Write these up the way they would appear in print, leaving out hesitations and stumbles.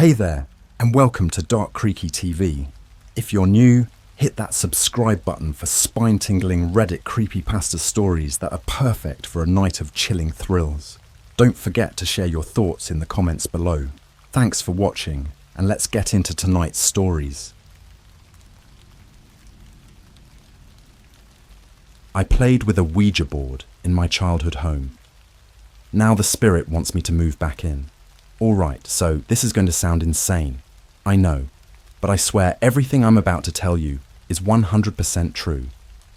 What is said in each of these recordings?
Hey there, and welcome to Dark Creaky TV. If you're new, hit that subscribe button for spine-tingling Reddit creepypasta stories that are perfect for a night of chilling thrills. Don't forget to share your thoughts in the comments below. Thanks for watching, and let's get into tonight's stories. I played with a Ouija board in my childhood home. Now the spirit wants me to move back in. Alright, so this is going to sound insane. I know, but I swear everything I'm about to tell you is 100% true.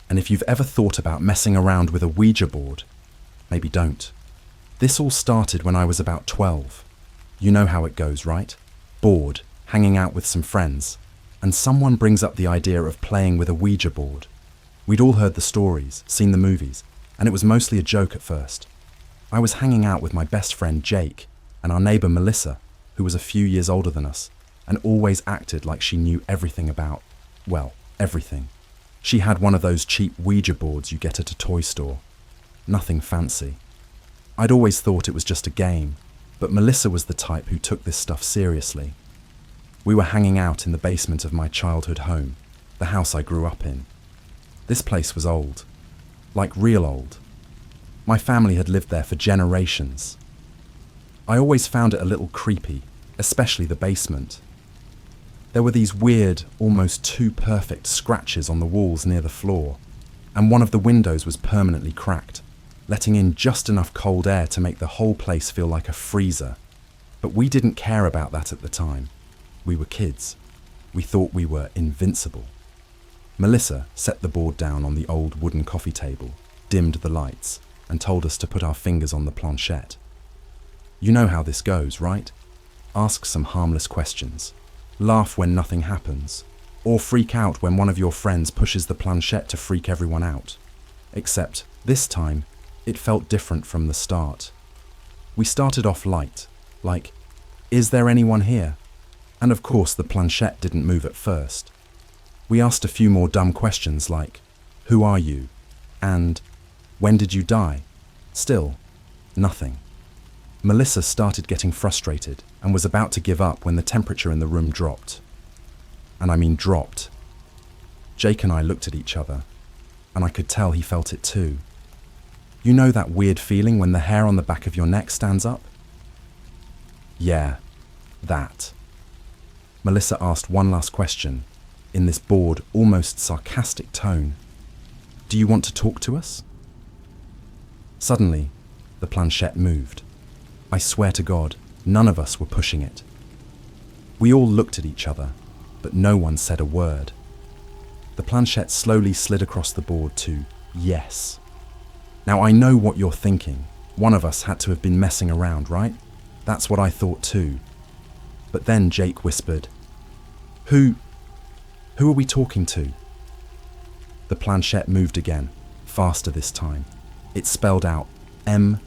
And if you've ever thought about messing around with a Ouija board, maybe don't. This all started when I was about 12. You know how it goes, right? Bored, hanging out with some friends, and someone brings up the idea of playing with a Ouija board. We'd all heard the stories, seen the movies, and it was mostly a joke at first. I was hanging out with my best friend Jake and our neighbour Melissa, who was a few years older than us, and always acted like she knew everything about, well, everything. She had one of those cheap Ouija boards you get at a toy store. Nothing fancy. I'd always thought it was just a game, but Melissa was the type who took this stuff seriously. We were hanging out in the basement of my childhood home, the house I grew up in. This place was old, like real old. My family had lived there for generations. I always found it a little creepy, especially the basement. There were these weird, almost too perfect scratches on the walls near the floor, and one of the windows was permanently cracked, letting in just enough cold air to make the whole place feel like a freezer. But we didn't care about that at the time. We were kids. We thought we were invincible. Melissa set the board down on the old wooden coffee table, dimmed the lights, and told us to put our fingers on the planchette. You know how this goes, right? Ask some harmless questions, laugh when nothing happens, or freak out when one of your friends pushes the planchette to freak everyone out. Except, this time, it felt different from the start. We started off light, like, is there anyone here? And of course the planchette didn't move at first. We asked a few more dumb questions like, who are you? And, when did you die? Still, nothing. Melissa started getting frustrated and was about to give up when the temperature in the room dropped. And I mean dropped. Jake and I looked at each other, and I could tell he felt it too. You know that weird feeling when the hair on the back of your neck stands up? Yeah, that. Melissa asked one last question, in this bored, almost sarcastic tone. Do you want to talk to us? Suddenly, the planchette moved. I swear to God, none of us were pushing it. We all looked at each other, but no one said a word. The planchette slowly slid across the board to yes. Now I know what you're thinking. One of us had to have been messing around, right? That's what I thought too. But then Jake whispered, Who are we talking to? The planchette moved again, faster this time. It spelled out M-A-R-Y.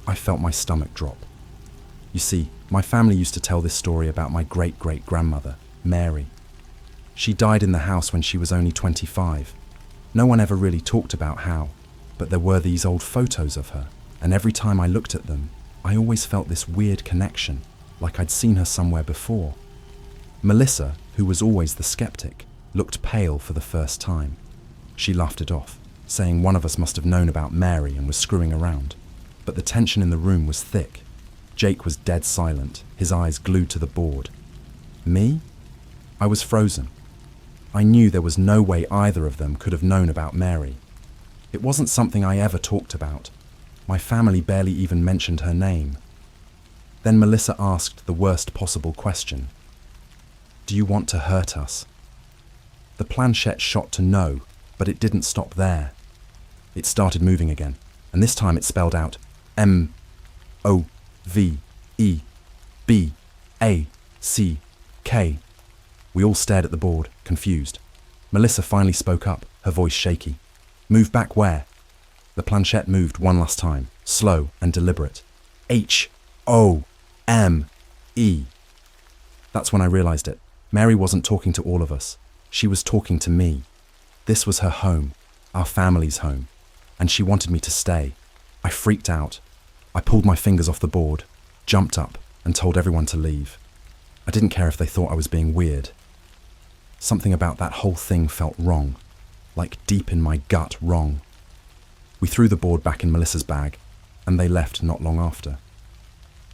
I felt my stomach drop. You see, my family used to tell this story about my great-great-grandmother, Mary. She died in the house when she was only 25. No one ever really talked about how, but there were these old photos of her, and every time I looked at them, I always felt this weird connection, like I'd seen her somewhere before. Melissa, who was always the skeptic, looked pale for the first time. She laughed it off, saying one of us must have known about Mary and was screwing around. But the tension in the room was thick. Jake was dead silent, his eyes glued to the board. Me? I was frozen. I knew there was no way either of them could have known about Mary. It wasn't something I ever talked about. My family barely even mentioned her name. Then Melissa asked the worst possible question. Do you want to hurt us? The planchette shot to no, but it didn't stop there. It started moving again, and this time it spelled out M-O-V-E-B-A-C-K. We all stared at the board, confused. Melissa finally spoke up, her voice shaky. Move back where? The planchette moved one last time, slow and deliberate. H-O-M-E. That's when I realized it. Mary wasn't talking to all of us. She was talking to me. This was her home, our family's home, and she wanted me to stay. I freaked out. I pulled my fingers off the board, jumped up, and told everyone to leave. I didn't care if they thought I was being weird. Something about that whole thing felt wrong, like deep in my gut wrong. We threw the board back in Melissa's bag, and they left not long after.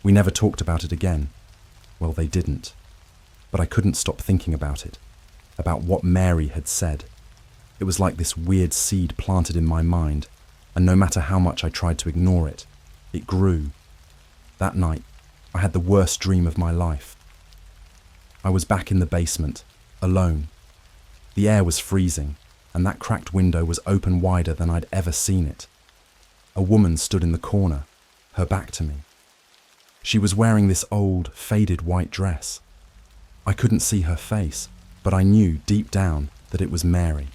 We never talked about it again. Well, they didn't. But I couldn't stop thinking about it, about what Mary had said. It was like this weird seed planted in my mind, and no matter how much I tried to ignore it, it grew. That night, I had the worst dream of my life. I was back in the basement, alone. The air was freezing, and that cracked window was open wider than I'd ever seen it. A woman stood in the corner, her back to me. She was wearing this old, faded white dress. I couldn't see her face, but I knew deep down that it was Mary.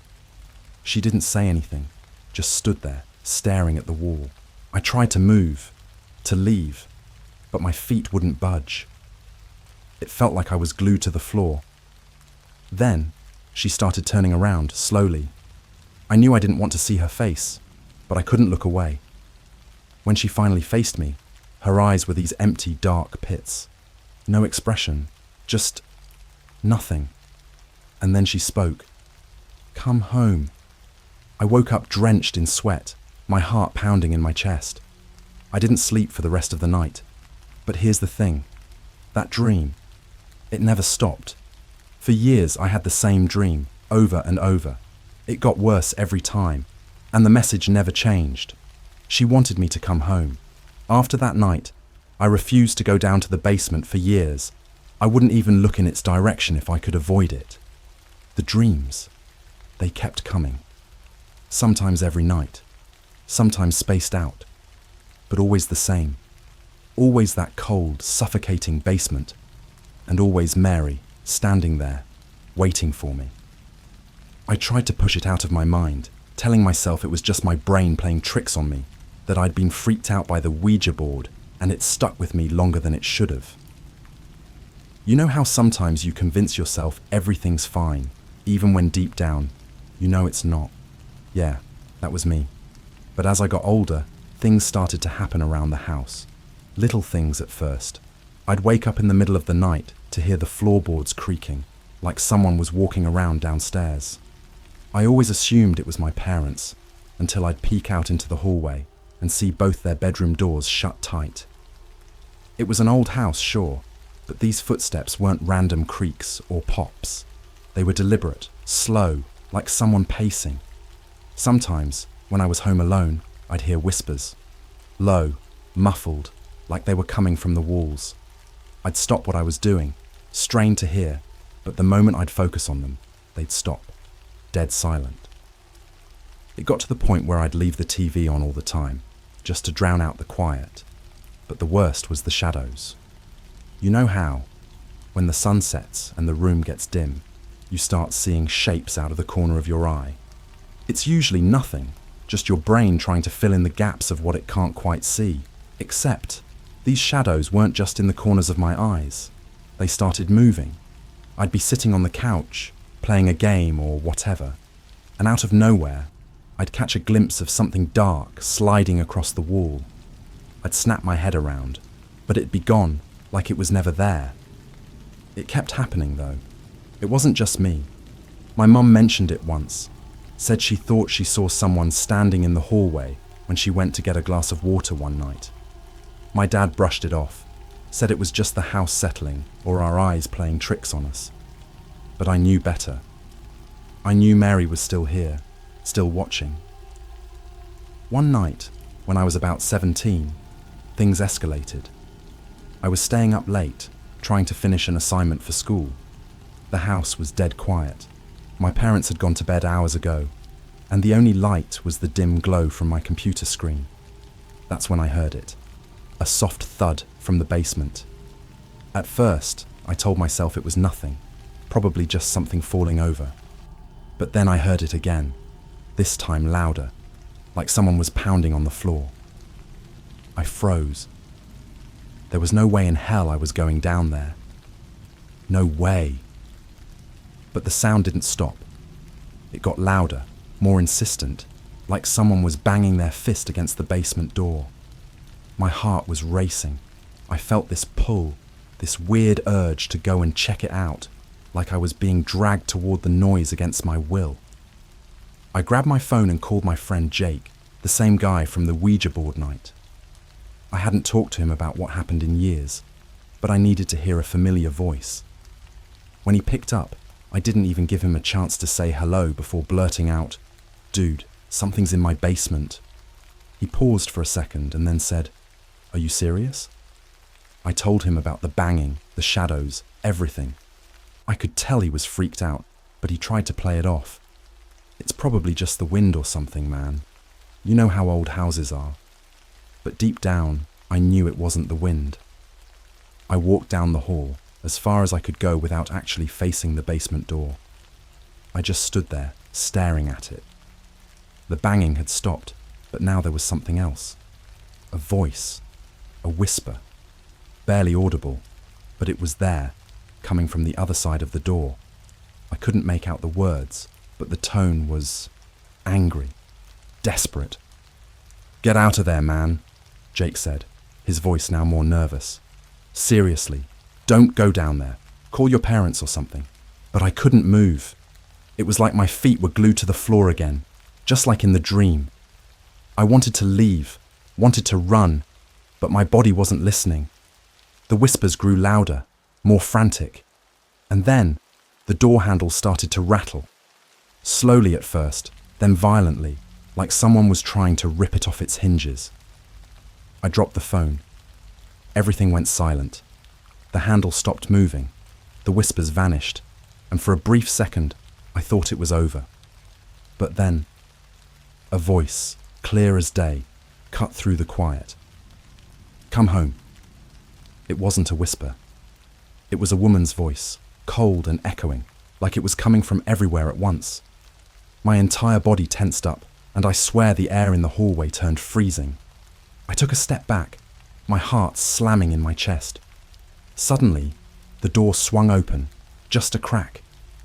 She didn't say anything, just stood there, staring at the wall. I tried to move, to leave, but my feet wouldn't budge. It felt like I was glued to the floor. Then, she started turning around, slowly. I knew I didn't want to see her face, but I couldn't look away. When she finally faced me, her eyes were these empty, dark pits. No expression, just nothing. And then she spoke. "Come home." I woke up drenched in sweat, my heart pounding in my chest. I didn't sleep for the rest of the night. But here's the thing. That dream, it never stopped. For years I had the same dream, over and over. It got worse every time, and the message never changed. She wanted me to come home. After that night, I refused to go down to the basement for years. I wouldn't even look in its direction if I could avoid it. The dreams, they kept coming. Sometimes every night, sometimes spaced out, but always the same. Always that cold, suffocating basement, and always Mary, standing there, waiting for me. I tried to push it out of my mind, telling myself it was just my brain playing tricks on me, that I'd been freaked out by the Ouija board, and it stuck with me longer than it should have. You know how sometimes you convince yourself everything's fine, even when deep down, you know it's not? Yeah, that was me. But as I got older, things started to happen around the house. Little things at first. I'd wake up in the middle of the night to hear the floorboards creaking, like someone was walking around downstairs. I always assumed it was my parents, until I'd peek out into the hallway and see both their bedroom doors shut tight. It was an old house, sure, but these footsteps weren't random creaks or pops. They were deliberate, slow, like someone pacing. Sometimes, when I was home alone, I'd hear whispers. Low, muffled, like they were coming from the walls. I'd stop what I was doing, strain to hear, but the moment I'd focus on them, they'd stop, dead silent. It got to the point where I'd leave the TV on all the time, just to drown out the quiet. But the worst was the shadows. You know how, when the sun sets and the room gets dim, you start seeing shapes out of the corner of your eye. It's usually nothing, just your brain trying to fill in the gaps of what it can't quite see. Except, these shadows weren't just in the corners of my eyes. They started moving. I'd be sitting on the couch, playing a game or whatever, and out of nowhere, I'd catch a glimpse of something dark sliding across the wall. I'd snap my head around, but it'd be gone, like it was never there. It kept happening though. It wasn't just me. My mum mentioned it once, said she thought she saw someone standing in the hallway when she went to get a glass of water one night. My dad brushed it off, said it was just the house settling or our eyes playing tricks on us. But I knew better. I knew Mary was still here, still watching. One night, when I was about 17, things escalated. I was staying up late, trying to finish an assignment for school. The house was dead quiet. My parents had gone to bed hours ago, and the only light was the dim glow from my computer screen. That's when I heard it. A soft thud from the basement. At first, I told myself it was nothing, probably just something falling over. But then I heard it again, this time louder, like someone was pounding on the floor. I froze. There was no way in hell I was going down there. No way. But the sound didn't stop. It got louder, more insistent, like someone was banging their fist against the basement door. My heart was racing. I felt this pull, this weird urge to go and check it out, like I was being dragged toward the noise against my will. I grabbed my phone and called my friend Jake, the same guy from the Ouija board night. I hadn't talked to him about what happened in years, but I needed to hear a familiar voice. When he picked up, I didn't even give him a chance to say hello before blurting out, "Dude, something's in my basement." He paused for a second and then said, "Are you serious?" I told him about the banging, the shadows, everything. I could tell he was freaked out, but he tried to play it off. "It's probably just the wind or something, man. You know how old houses are." But deep down, I knew it wasn't the wind. I walked down the hall, as far as I could go without actually facing the basement door. I just stood there, staring at it. The banging had stopped, but now there was something else. A voice, a whisper, barely audible, but it was there, coming from the other side of the door. I couldn't make out the words, but the tone was angry, desperate. "Get out of there, man," Jake said, his voice now more nervous. "Seriously, don't go down there. Call your parents or something." But I couldn't move. It was like my feet were glued to the floor again, just like in the dream. I wanted to leave, wanted to run, but my body wasn't listening. The whispers grew louder, more frantic. And then, the door handle started to rattle. Slowly at first, then violently, like someone was trying to rip it off its hinges. I dropped the phone. Everything went silent. The handle stopped moving. The whispers vanished, and for a brief second, I thought it was over. But then, a voice, clear as day, cut through the quiet. "Come home." It wasn't a whisper. It was a woman's voice, cold and echoing, like it was coming from everywhere at once. My entire body tensed up, and I swear the air in the hallway turned freezing. I took a step back, my heart slamming in my chest. Suddenly, the door swung open, just a crack,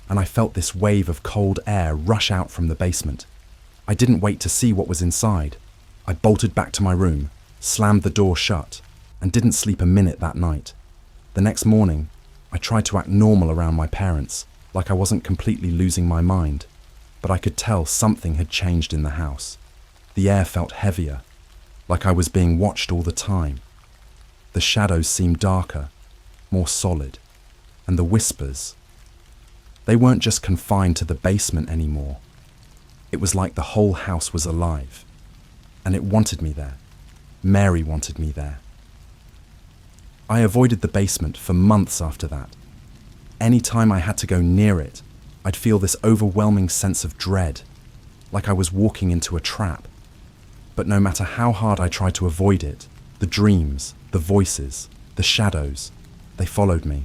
and I felt this wave of cold air rush out from the basement. I didn't wait to see what was inside. I bolted back to my room, slammed the door shut, and didn't sleep a minute that night. The next morning, I tried to act normal around my parents, like I wasn't completely losing my mind, but I could tell something had changed in the house. The air felt heavier, like I was being watched all the time. The shadows seemed darker, more solid, and the whispers, they weren't just confined to the basement anymore. It was like the whole house was alive, and it wanted me there. Mary wanted me there. I avoided the basement for months after that. Any time I had to go near it, I'd feel this overwhelming sense of dread, like I was walking into a trap. But no matter how hard I tried to avoid it, the dreams, the voices, the shadows, they followed me.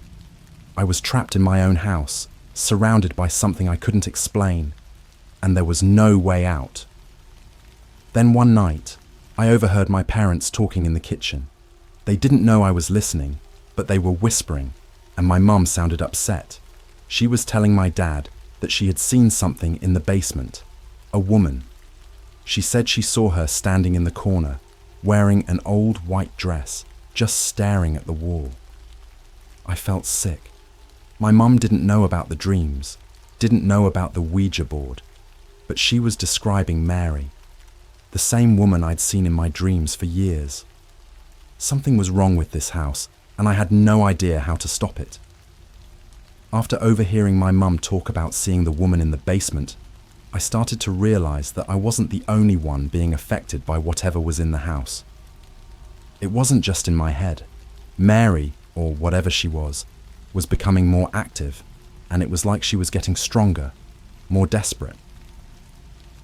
I was trapped in my own house, surrounded by something I couldn't explain, and there was no way out. Then one night, I overheard my parents talking in the kitchen. They didn't know I was listening, but they were whispering, and my mum sounded upset. She was telling my dad that she had seen something in the basement, a woman. She said she saw her standing in the corner, wearing an old white dress, just staring at the wall. I felt sick. My mum didn't know about the dreams, didn't know about the Ouija board, but she was describing Mary, the same woman I'd seen in my dreams for years. Something was wrong with this house, and I had no idea how to stop it. After overhearing my mum talk about seeing the woman in the basement, I started to realize that I wasn't the only one being affected by whatever was in the house. It wasn't just in my head. Mary, or whatever she was becoming more active, and it was like she was getting stronger, more desperate.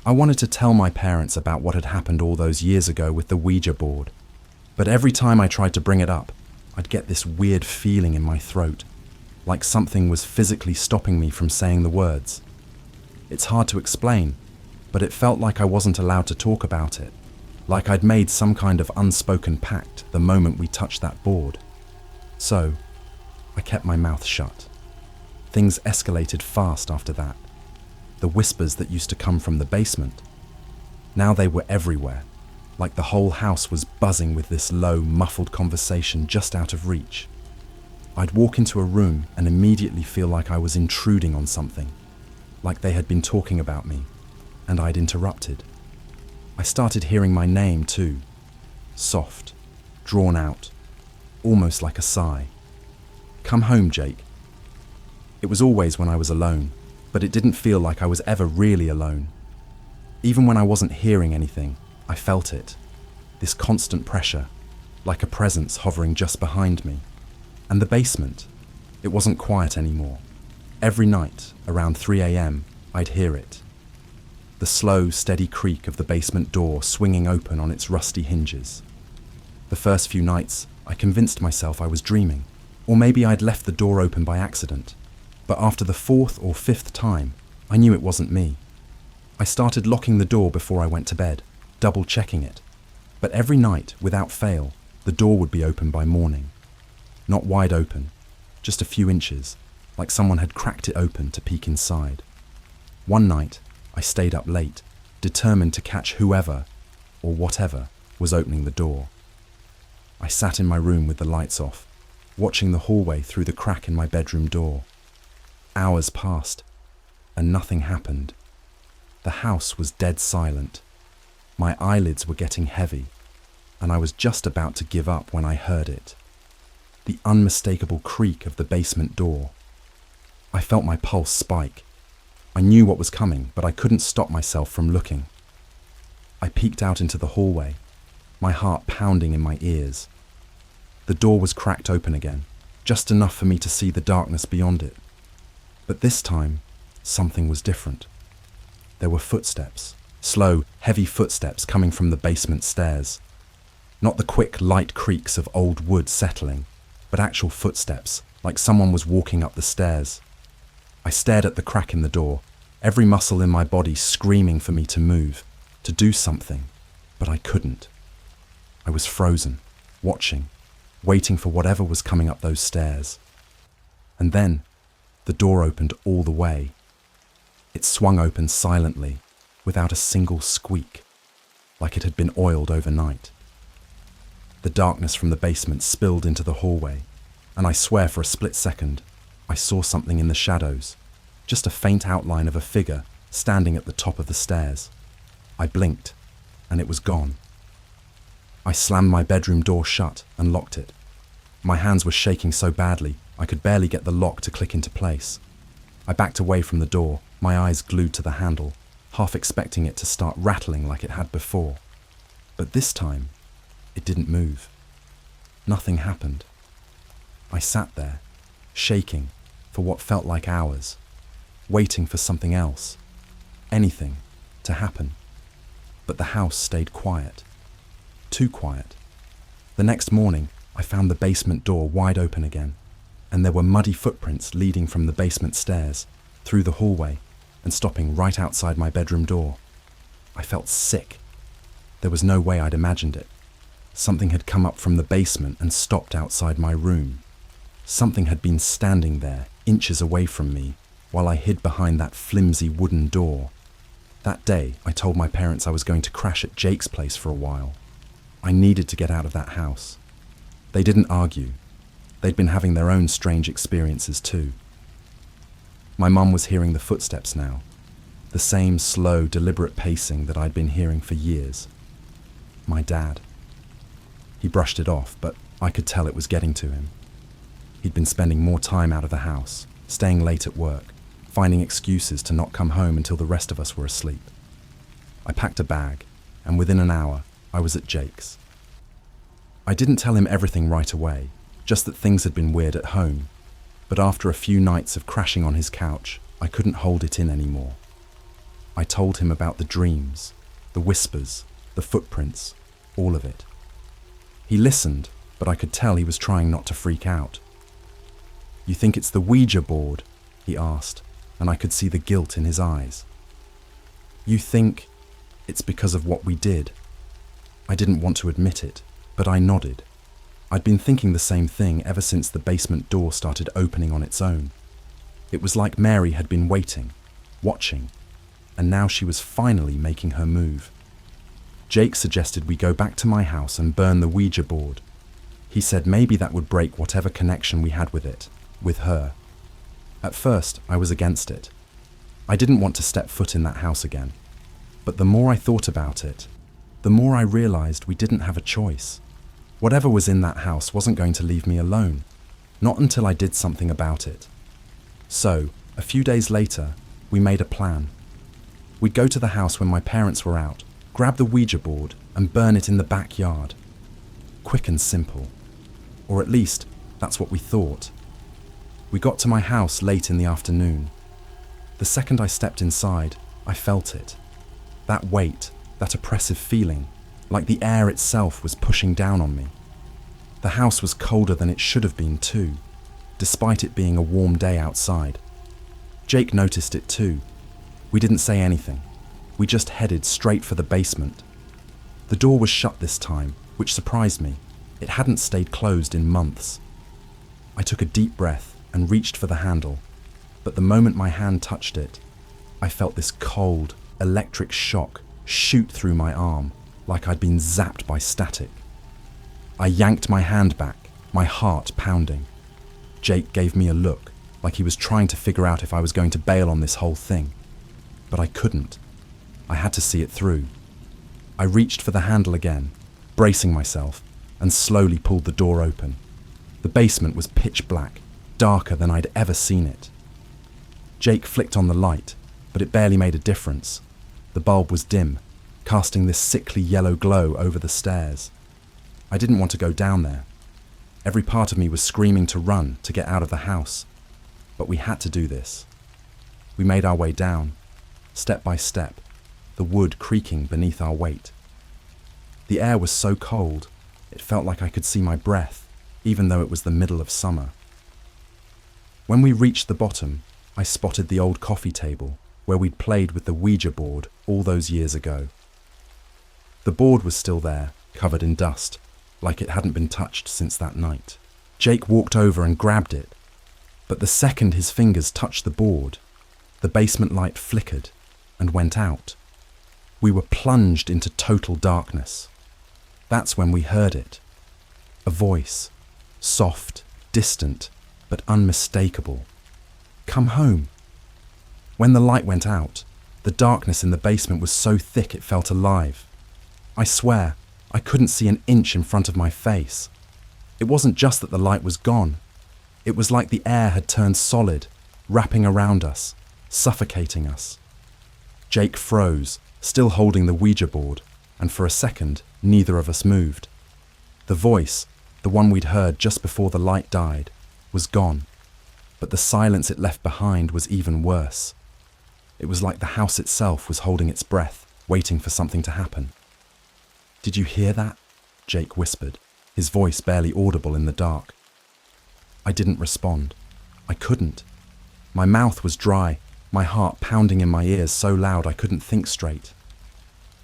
I wanted to tell my parents about what had happened all those years ago with the Ouija board, but every time I tried to bring it up, I'd get this weird feeling in my throat, like something was physically stopping me from saying the words. It's hard to explain, but it felt like I wasn't allowed to talk about it, like I'd made some kind of unspoken pact the moment we touched that board. So, I kept my mouth shut. Things escalated fast after that. The whispers that used to come from the basement, now they were everywhere, like the whole house was buzzing with this low, muffled conversation just out of reach. I'd walk into a room and immediately feel like I was intruding on something, like they had been talking about me, and I'd interrupted. I started hearing my name too, soft, drawn out, almost like a sigh. "Come home, Jake." It was always when I was alone, but it didn't feel like I was ever really alone. Even when I wasn't hearing anything, I felt it, this constant pressure, like a presence hovering just behind me. And the basement, it wasn't quiet anymore. Every night, around 3 a.m., I'd hear it. The slow, steady creak of the basement door swinging open on its rusty hinges. The first few nights, I convinced myself I was dreaming, or maybe I'd left the door open by accident. But after the 4th or 5th time, I knew it wasn't me. I started locking the door before I went to bed, double-checking it. But every night, without fail, the door would be open by morning. Not wide open, just a few inches, like someone had cracked it open to peek inside. One night, I stayed up late, determined to catch whoever, or whatever, was opening the door. I sat in my room with the lights off, watching the hallway through the crack in my bedroom door. Hours passed, and nothing happened. The house was dead silent. My eyelids were getting heavy, and I was just about to give up when I heard it. The unmistakable creak of the basement door. I felt my pulse spike. I knew what was coming, but I couldn't stop myself from looking. I peeked out into the hallway, my heart pounding in my ears. The door was cracked open again, just enough for me to see the darkness beyond it. But this time, something was different. There were footsteps, slow, heavy footsteps coming from the basement stairs. Not the quick, light creaks of old wood settling, but actual footsteps, like someone was walking up the stairs. I stared at the crack in the door, every muscle in my body screaming for me to move, to do something, but I couldn't. I was frozen, watching, waiting for whatever was coming up those stairs. And then, the door opened all the way. It swung open silently, without a single squeak, like it had been oiled overnight. The darkness from the basement spilled into the hallway, and I swear for a split second, I saw something in the shadows, just a faint outline of a figure standing at the top of the stairs. I blinked, and it was gone. I slammed my bedroom door shut and locked it. My hands were shaking so badly, I could barely get the lock to click into place. I backed away from the door, my eyes glued to the handle, half expecting it to start rattling like it had before. But this time, it didn't move. Nothing happened. I sat there, shaking, for what felt like hours, waiting for something else, anything, to happen. But the house stayed quiet. Too quiet. The next morning, I found the basement door wide open again, and there were muddy footprints leading from the basement stairs, through the hallway, and stopping right outside my bedroom door. I felt sick. There was no way I'd imagined it. Something had come up from the basement and stopped outside my room. Something had been standing there, inches away from me, while I hid behind that flimsy wooden door. That day, I told my parents I was going to crash at Jake's place for a while. I needed to get out of that house. They didn't argue. They'd been having their own strange experiences too. My mum was hearing the footsteps now, the same slow, deliberate pacing that I'd been hearing for years. My dad. He brushed it off, but I could tell it was getting to him. He'd been spending more time out of the house, staying late at work, finding excuses to not come home until the rest of us were asleep. I packed a bag, and within an hour, I was at Jake's. I didn't tell him everything right away, just that things had been weird at home, but after a few nights of crashing on his couch, I couldn't hold it in anymore. I told him about the dreams, the whispers, the footprints, all of it. He listened, but I could tell he was trying not to freak out. "You think it's the Ouija board?" he asked, and I could see the guilt in his eyes. "You think it's because of what we did?" I didn't want to admit it, but I nodded. I'd been thinking the same thing ever since the basement door started opening on its own. It was like Mary had been waiting, watching, and now she was finally making her move. Jake suggested we go back to my house and burn the Ouija board. He said maybe that would break whatever connection we had with it, with her. At first, I was against it. I didn't want to step foot in that house again. But the more I thought about it, the more I realized we didn't have a choice. Whatever was in that house wasn't going to leave me alone, not until I did something about it. So, a few days later, we made a plan. We'd go to the house when my parents were out, grab the Ouija board, and burn it in the backyard. Quick and simple. Or at least, that's what we thought. We got to my house late in the afternoon. The second I stepped inside, I felt it. That weight, that oppressive feeling, like the air itself was pushing down on me. The house was colder than it should have been too, despite it being a warm day outside. Jake noticed it too. We didn't say anything. We just headed straight for the basement. The door was shut this time, which surprised me. It hadn't stayed closed in months. I took a deep breath and reached for the handle, but the moment my hand touched it, I felt this cold, electric shock shoot through my arm, like I'd been zapped by static. I yanked my hand back, my heart pounding. Jake gave me a look, like he was trying to figure out if I was going to bail on this whole thing. But I couldn't. I had to see it through. I reached for the handle again, bracing myself, and slowly pulled the door open. The basement was pitch black, darker than I'd ever seen it. Jake flicked on the light, but it barely made a difference. The bulb was dim, casting this sickly yellow glow over the stairs. I didn't want to go down there. Every part of me was screaming to run, to get out of the house. But we had to do this. We made our way down, step by step, the wood creaking beneath our weight. The air was so cold, it felt like I could see my breath, even though it was the middle of summer. When we reached the bottom, I spotted the old coffee table, where we'd played with the Ouija board all those years ago. The board was still there, covered in dust, like it hadn't been touched since that night. Jake walked over and grabbed it, but the second his fingers touched the board, the basement light flickered and went out. We were plunged into total darkness. That's when we heard it. A voice, soft, distant, but unmistakable. Come home. When the light went out, the darkness in the basement was so thick it felt alive. I swear, I couldn't see an inch in front of my face. It wasn't just that the light was gone. It was like the air had turned solid, wrapping around us, suffocating us. Jake froze, still holding the Ouija board, and for a second, neither of us moved. The voice, the one we'd heard just before the light died, was gone, but the silence it left behind was even worse. It was like the house itself was holding its breath, waiting for something to happen. "Did you hear that?" Jake whispered, his voice barely audible in the dark. I didn't respond. I couldn't. My mouth was dry, my heart pounding in my ears so loud I couldn't think straight.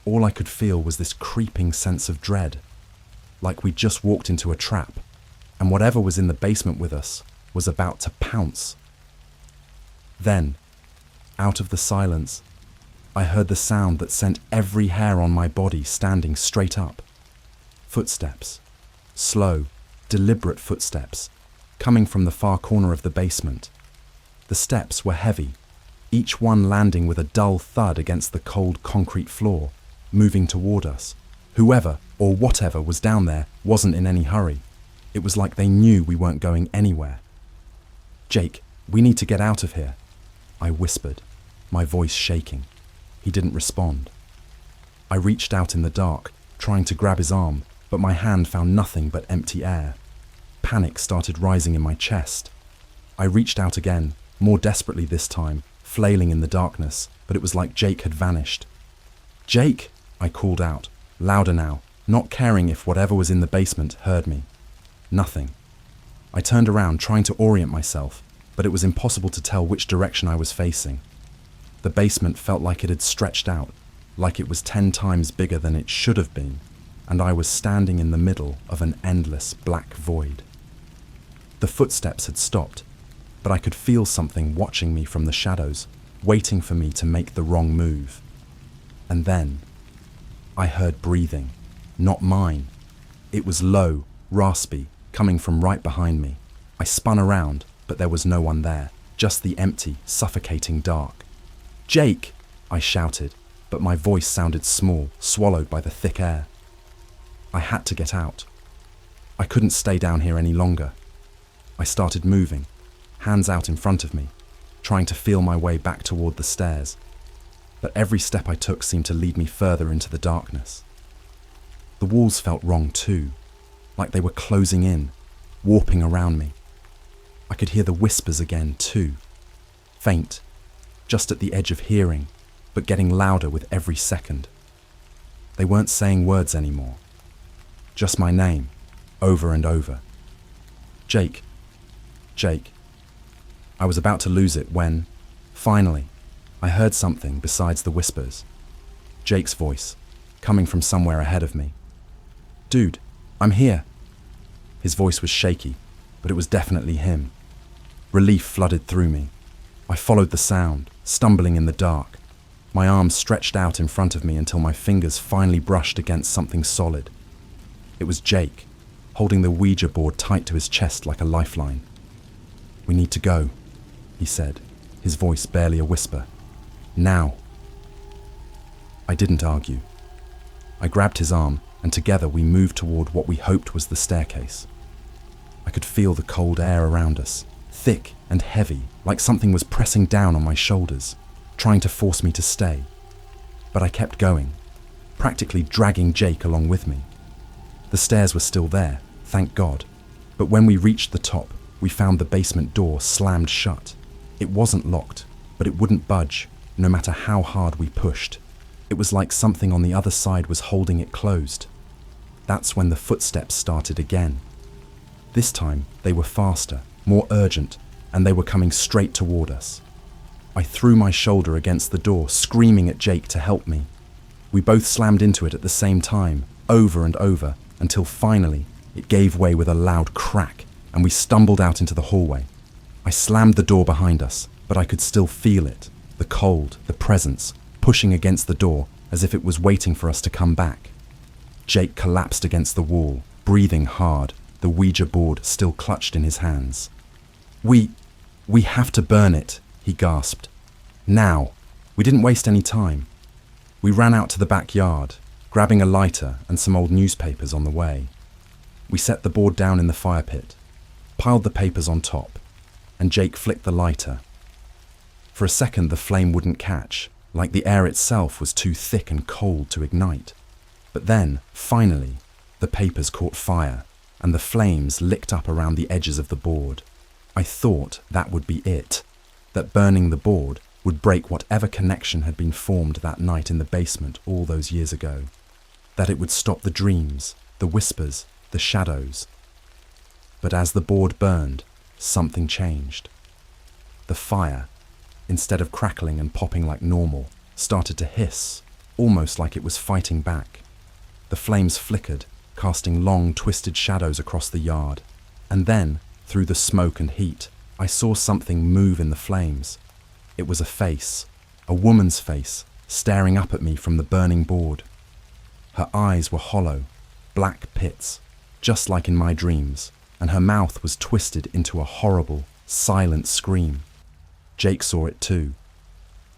All I could feel was this creeping sense of dread, like we'd just walked into a trap, and whatever was in the basement with us was about to pounce. Then, out of the silence, I heard the sound that sent every hair on my body standing straight up. Footsteps. Slow, deliberate footsteps, coming from the far corner of the basement. The steps were heavy, each one landing with a dull thud against the cold concrete floor, moving toward us. Whoever or whatever was down there wasn't in any hurry. It was like they knew we weren't going anywhere. "Jake, we need to get out of here," I whispered, my voice shaking. He didn't respond. I reached out in the dark, trying to grab his arm, but my hand found nothing but empty air. Panic started rising in my chest. I reached out again, more desperately this time, flailing in the darkness, but it was like Jake had vanished. "Jake!" I called out, louder now, not caring if whatever was in the basement heard me. Nothing. I turned around, trying to orient myself, but it was impossible to tell which direction I was facing. The basement felt like it had stretched out, like it was 10 times bigger than it should have been, and I was standing in the middle of an endless black void. The footsteps had stopped, but I could feel something watching me from the shadows, waiting for me to make the wrong move. And then, I heard breathing, not mine. It was low, raspy, coming from right behind me. I spun around, but there was no one there, just the empty, suffocating dark. "Jake!" I shouted, but my voice sounded small, swallowed by the thick air. I had to get out. I couldn't stay down here any longer. I started moving, hands out in front of me, trying to feel my way back toward the stairs. But every step I took seemed to lead me further into the darkness. The walls felt wrong too, like they were closing in, warping around me. I could hear the whispers again too, faint, just at the edge of hearing, but getting louder with every second. They weren't saying words anymore, just my name, over and over. Jake, Jake. I was about to lose it when, finally, I heard something besides the whispers. Jake's voice, coming from somewhere ahead of me. "Dude, I'm here." His voice was shaky, but it was definitely him. Relief flooded through me. I followed the sound, stumbling in the dark. My arms stretched out in front of me until my fingers finally brushed against something solid. It was Jake, holding the Ouija board tight to his chest like a lifeline. "We need to go," he said, his voice barely a whisper. "Now." I didn't argue. I grabbed his arm, and together we moved toward what we hoped was the staircase. I could feel the cold air around us, thick and heavy, like something was pressing down on my shoulders, trying to force me to stay. But I kept going, practically dragging Jake along with me. The stairs were still there, thank God, but when we reached the top, we found the basement door slammed shut. It wasn't locked, but it wouldn't budge, no matter how hard we pushed. It was like something on the other side was holding it closed. That's when the footsteps started again. This time, they were faster, more urgent, and they were coming straight toward us. I threw my shoulder against the door, screaming at Jake to help me. We both slammed into it at the same time, over and over, until finally it gave way with a loud crack, and we stumbled out into the hallway. I slammed the door behind us, but I could still feel it, the cold, the presence, pushing against the door as if it was waiting for us to come back. Jake collapsed against the wall, breathing hard, the Ouija board still clutched in his hands. We have to burn it," he gasped. "Now." We didn't waste any time. We ran out to the backyard, grabbing a lighter and some old newspapers on the way. We set the board down in the fire pit, piled the papers on top, and Jake flicked the lighter. For a second, the flame wouldn't catch, like the air itself was too thick and cold to ignite. But then, finally, the papers caught fire, and the flames licked up around the edges of the board. I thought that would be it, that burning the board would break whatever connection had been formed that night in the basement all those years ago, that it would stop the dreams, the whispers, the shadows. But as the board burned, something changed. The fire, instead of crackling and popping like normal, started to hiss, almost like it was fighting back. The flames flickered, casting long, twisted shadows across the yard. And then, through the smoke and heat, I saw something move in the flames. It was a face, a woman's face, staring up at me from the burning board. Her eyes were hollow, black pits, just like in my dreams, and her mouth was twisted into a horrible, silent scream. Jake saw it too.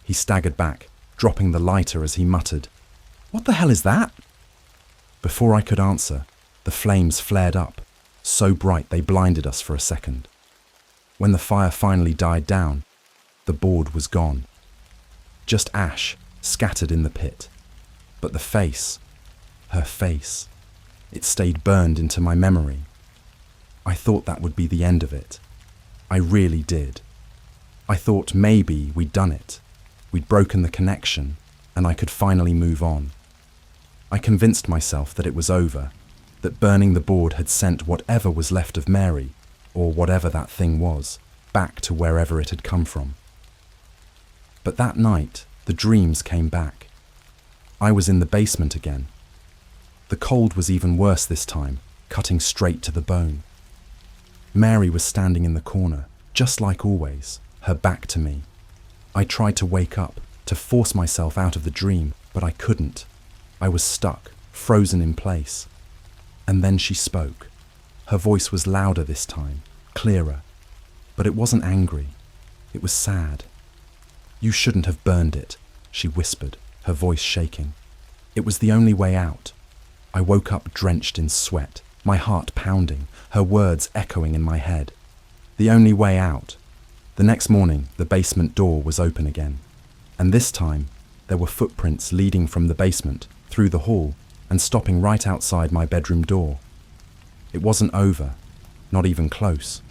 He staggered back, dropping the lighter as he muttered, "What the hell is that?" Before I could answer, the flames flared up, so bright they blinded us for a second. When the fire finally died down, the board was gone. Just ash scattered in the pit. But the face, her face, it stayed burned into my memory. I thought that would be the end of it. I really did. I thought maybe we'd done it. We'd broken the connection, and I could finally move on. I convinced myself that it was over, that burning the board had sent whatever was left of Mary, or whatever that thing was, back to wherever it had come from. But that night, the dreams came back. I was in the basement again. The cold was even worse this time, cutting straight to the bone. Mary was standing in the corner, just like always, her back to me. I tried to wake up, to force myself out of the dream, but I couldn't. I was stuck, frozen in place. And then she spoke. Her voice was louder this time, clearer. But it wasn't angry. It was sad. "You shouldn't have burned it," she whispered, her voice shaking. It was the only way out. I woke up drenched in sweat, my heart pounding, her words echoing in my head. The only way out. The next morning, the basement door was open again. And this time, there were footprints leading from the basement, through the hall, and stopping right outside my bedroom door. It wasn't over, not even close.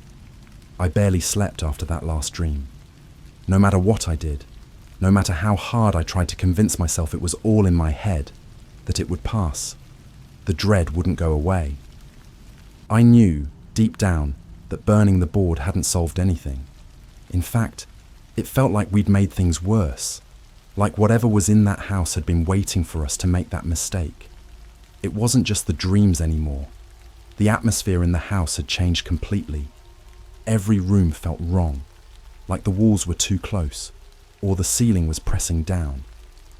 I barely slept after that last dream. No matter what I did, no matter how hard I tried to convince myself it was all in my head, that it would pass. The dread wouldn't go away. I knew, deep down, that burning the board hadn't solved anything. In fact, it felt like we'd made things worse, like whatever was in that house had been waiting for us to make that mistake. It wasn't just the dreams anymore. The atmosphere in the house had changed completely. Every room felt wrong, like the walls were too close, or the ceiling was pressing down.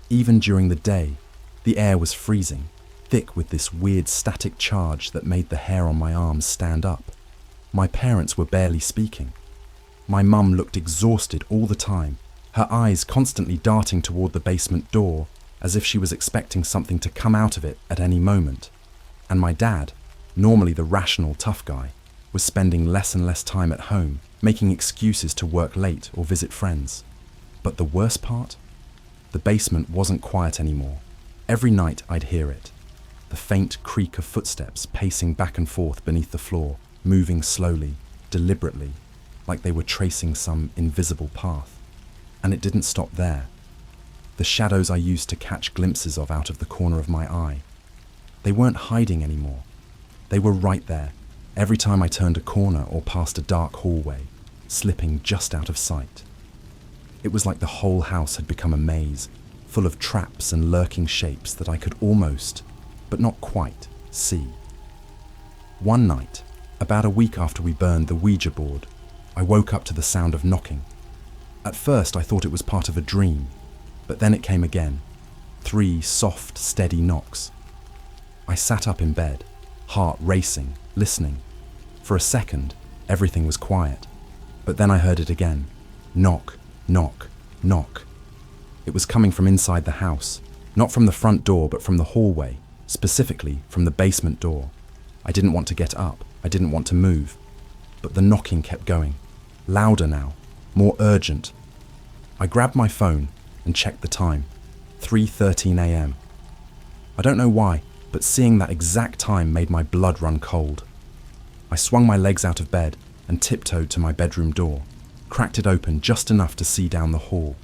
Even during the day, the air was freezing, thick with this weird static charge that made the hair on my arms stand up. My parents were barely speaking. My mum looked exhausted all the time, her eyes constantly darting toward the basement door, as if she was expecting something to come out of it at any moment. And my dad, normally the rational, tough guy, was spending less and less time at home, making excuses to work late or visit friends. But the worst part? The basement wasn't quiet anymore. Every night I'd hear it. The faint creak of footsteps pacing back and forth beneath the floor, moving slowly, deliberately, like they were tracing some invisible path. And it didn't stop there. The shadows I used to catch glimpses of out of the corner of my eye, they weren't hiding anymore. They were right there, every time I turned a corner or passed a dark hallway, slipping just out of sight. It was like the whole house had become a maze, full of traps and lurking shapes that I could almost, but not quite, see. One night, about a week after we burned the Ouija board, I woke up to the sound of knocking. At first I thought it was part of a dream, but then it came again. 3 soft, steady knocks. I sat up in bed, heart racing, listening. For a second, everything was quiet, but then I heard it again. Knock, knock, knock. It was coming from inside the house, not from the front door, but from the hallway, specifically from the basement door. I didn't want to get up, I didn't want to move, but the knocking kept going, louder now, more urgent. I grabbed my phone and checked the time, 3:13 a.m. I don't know why, but seeing that exact time made my blood run cold. I swung my legs out of bed and tiptoed to my bedroom door, cracked it open just enough to see down the hall.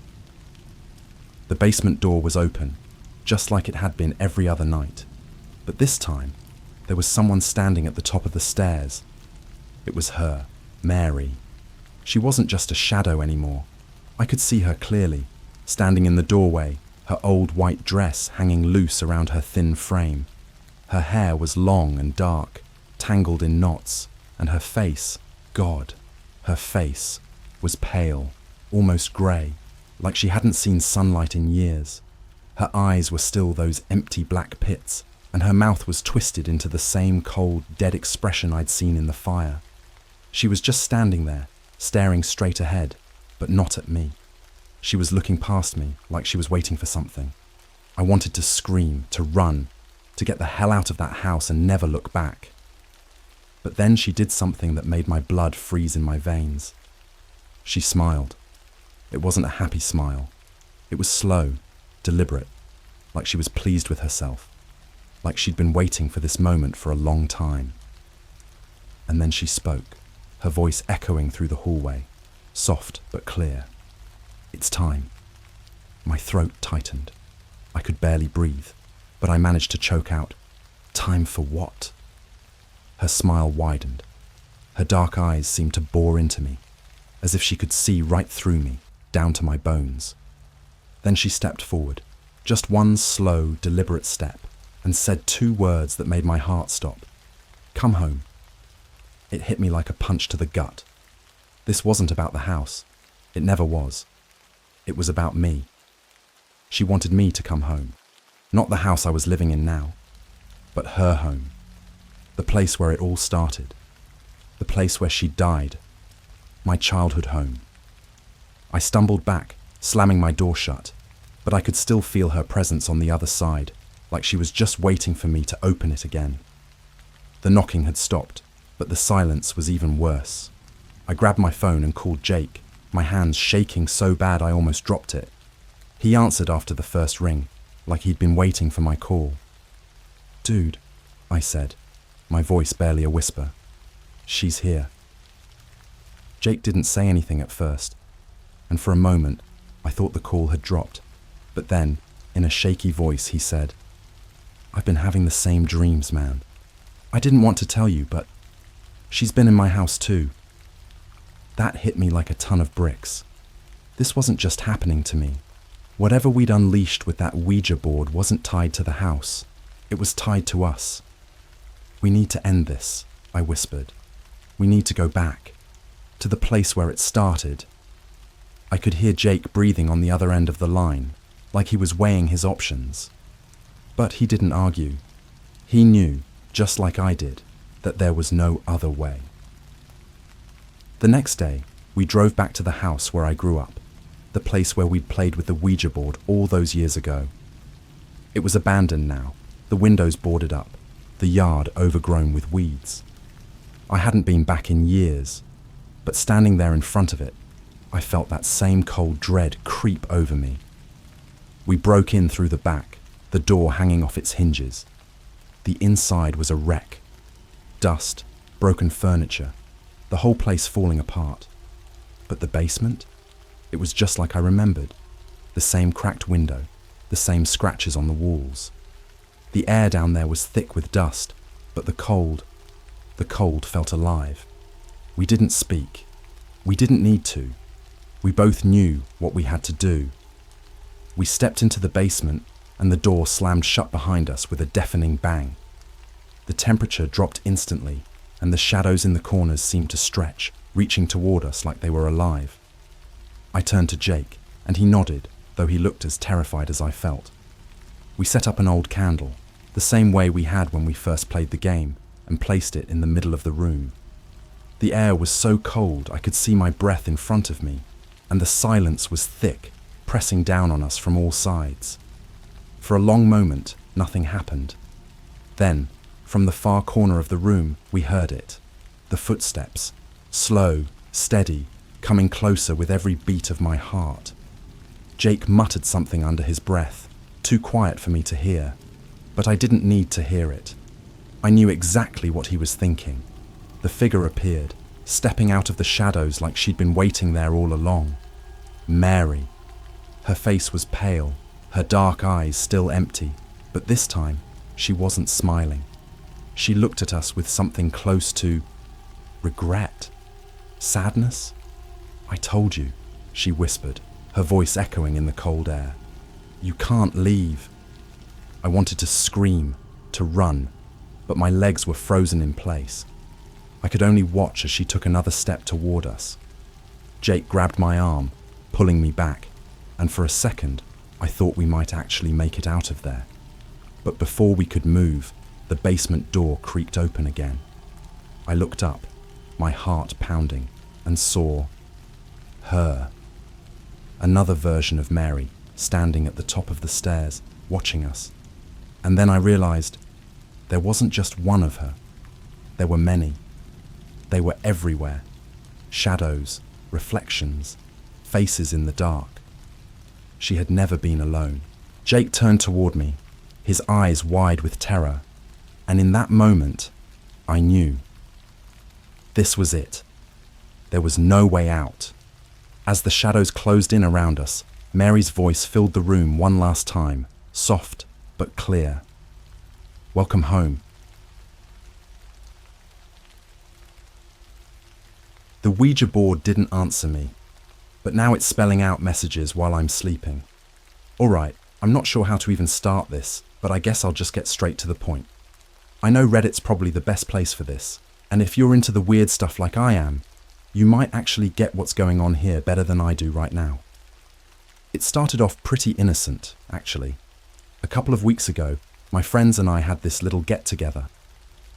The basement door was open, just like it had been every other night, but this time there was someone standing at the top of the stairs. It was her, Mary. She wasn't just a shadow anymore. I could see her clearly, standing in the doorway, her old white dress hanging loose around her thin frame. Her hair was long and dark, tangled in knots, and her face, God, her face, was pale, almost grey, like she hadn't seen sunlight in years. Her eyes were still those empty black pits, and her mouth was twisted into the same cold, dead expression I'd seen in the fire. She was just standing there, staring straight ahead, but not at me. She was looking past me, like she was waiting for something. I wanted to scream, to run, to get the hell out of that house and never look back. But then she did something that made my blood freeze in my veins. She smiled. It wasn't a happy smile. It was slow, deliberate, like she was pleased with herself, like she'd been waiting for this moment for a long time. And then she spoke, her voice echoing through the hallway, soft but clear. It's time. My throat tightened. I could barely breathe, but I managed to choke out, "Time for what?" Her smile widened. Her dark eyes seemed to bore into me, as if she could see right through me, down to my bones. Then she stepped forward, just one slow, deliberate step, and said 2 words that made my heart stop. "Come home." It hit me like a punch to the gut. This wasn't about the house. It never was. It was about me. She wanted me to come home. Not the house I was living in now, but her home. The place where it all started. place where she died, my childhood home. I stumbled back, slamming my door shut, but I could still feel her presence on the other side, like she was just waiting for me to open it again. The knocking had stopped, but the silence was even worse. I grabbed my phone and called Jake, my hands shaking so bad I almost dropped it. He answered after the first ring, like he'd been waiting for my call. "Dude," I said, my voice barely a whisper. "She's here." Jake didn't say anything at first, and for a moment I thought the call had dropped. But then, in a shaky voice, he said, "I've been having the same dreams, man. I didn't want to tell you, but she's been in my house too." That hit me like a ton of bricks. This wasn't just happening to me. Whatever we'd unleashed with that Ouija board wasn't tied to the house. It was tied to us. "We need to end this," I whispered. "We need to go back, to the place where it started." I could hear Jake breathing on the other end of the line, like he was weighing his options. But he didn't argue. He knew, just like I did, that there was no other way. The next day, we drove back to the house where I grew up, the place where we'd played with the Ouija board all those years ago. It was abandoned now, the windows boarded up, the yard overgrown with weeds. I hadn't been back in years, but standing there in front of it, I felt that same cold dread creep over me. We broke in through the back, the door hanging off its hinges. The inside was a wreck. Dust, broken furniture, the whole place falling apart. But the basement? It was just like I remembered. The same cracked window, the same scratches on the walls. The air down there was thick with dust, but the cold felt alive. We didn't speak. We didn't need to. We both knew what we had to do. We stepped into the basement, and the door slammed shut behind us with a deafening bang. The temperature dropped instantly, and the shadows in the corners seemed to stretch, reaching toward us like they were alive. I turned to Jake, and he nodded, though he looked as terrified as I felt. We set up an old candle, the same way we had when we first played the game, and placed it in the middle of the room. The air was so cold I could see my breath in front of me, and the silence was thick, pressing down on us from all sides. For a long moment, nothing happened. Then, from the far corner of the room, we heard it. The footsteps, slow, steady, coming closer with every beat of my heart. Jake muttered something under his breath, too quiet for me to hear, but I didn't need to hear it. I knew exactly what he was thinking. The figure appeared, stepping out of the shadows like she'd been waiting there all along. Mary. Her face was pale, her dark eyes still empty, but this time she wasn't smiling. She looked at us with something close to regret, sadness. "I told you," she whispered, her voice echoing in the cold air. "You can't leave." I wanted to scream, to run, but my legs were frozen in place. I could only watch as she took another step toward us. Jake grabbed my arm, pulling me back, and for a second, I thought we might actually make it out of there. But before we could move, the basement door creaked open again. I looked up, my heart pounding, and saw her. Another version of Mary, standing at the top of the stairs, watching us. And then I realized there wasn't just one of her. There were many. They were everywhere. Shadows, reflections, faces in the dark. She had never been alone. Jake turned toward me, his eyes wide with terror, and in that moment, I knew. This was it. There was no way out. As the shadows closed in around us, Mary's voice filled the room one last time, soft but clear. "Welcome home." The Ouija board didn't answer me, but now it's spelling out messages while I'm sleeping. All right, I'm not sure how to even start this, but I guess I'll just get straight to the point. I know Reddit's probably the best place for this, and if you're into the weird stuff like I am, you might actually get what's going on here better than I do right now. It started off pretty innocent, actually. A couple of weeks ago, my friends and I had this little get-together.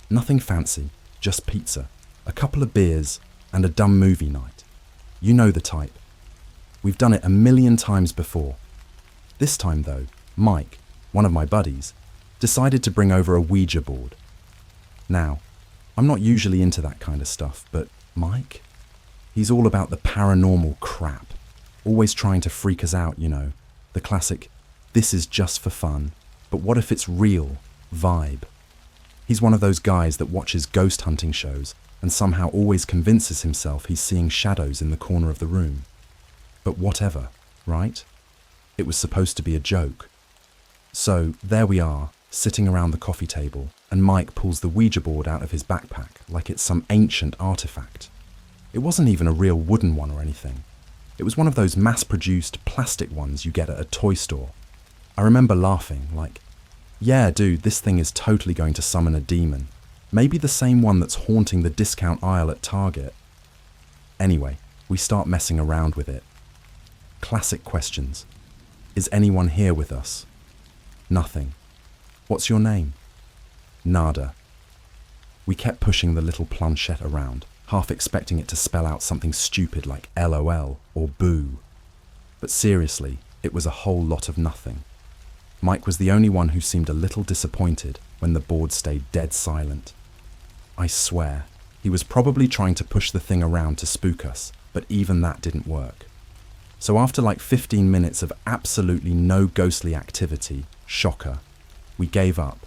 Nothing fancy, just pizza. A couple of beers and a dumb movie night. You know the type. We've done it 1,000,000 times before. This time though, Mike, one of my buddies, decided to bring over a Ouija board. Now, I'm not usually into that kind of stuff, but Mike? He's all about the paranormal crap. Always trying to freak us out, you know. The classic, this is just for fun, but what if it's real vibe. He's one of those guys that watches ghost hunting shows and somehow always convinces himself he's seeing shadows in the corner of the room. But whatever, right? It was supposed to be a joke. So there we are, sitting around the coffee table, and Mike pulls the Ouija board out of his backpack like it's some ancient artifact. It wasn't even a real wooden one or anything. It was one of those mass-produced plastic ones you get at a toy store. I remember laughing, like, yeah, dude, this thing is totally going to summon a demon. Maybe the same one that's haunting the discount aisle at Target. Anyway, we start messing around with it. Classic questions. Is anyone here with us? Nothing. What's your name? Nada. We kept pushing the little planchette around, half expecting it to spell out something stupid like LOL or boo. But seriously, it was a whole lot of nothing. Mike was the only one who seemed a little disappointed when the board stayed dead silent. I swear, he was probably trying to push the thing around to spook us, but even that didn't work. So after like 15 minutes of absolutely no ghostly activity, shocker, we gave up,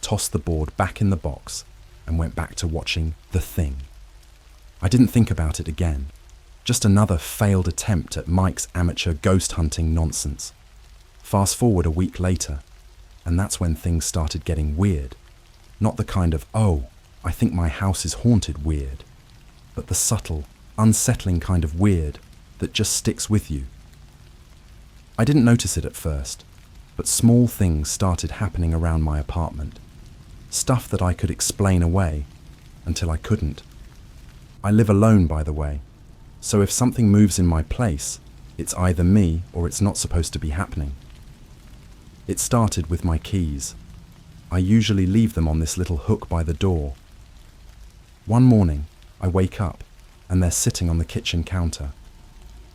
tossed the board back in the box, and went back to watching The Thing. I didn't think about it again. Just another failed attempt at Mike's amateur ghost hunting nonsense. Fast forward a week later, and that's when things started getting weird. Not the kind of, oh, I think my house is haunted weird, but the subtle, unsettling kind of weird that just sticks with you. I didn't notice it at first, but small things started happening around my apartment. Stuff that I could explain away until I couldn't. I live alone, by the way, so if something moves in my place, it's either me or it's not supposed to be happening. It started with my keys. I usually leave them on this little hook by the door. One morning, I wake up and they're sitting on the kitchen counter.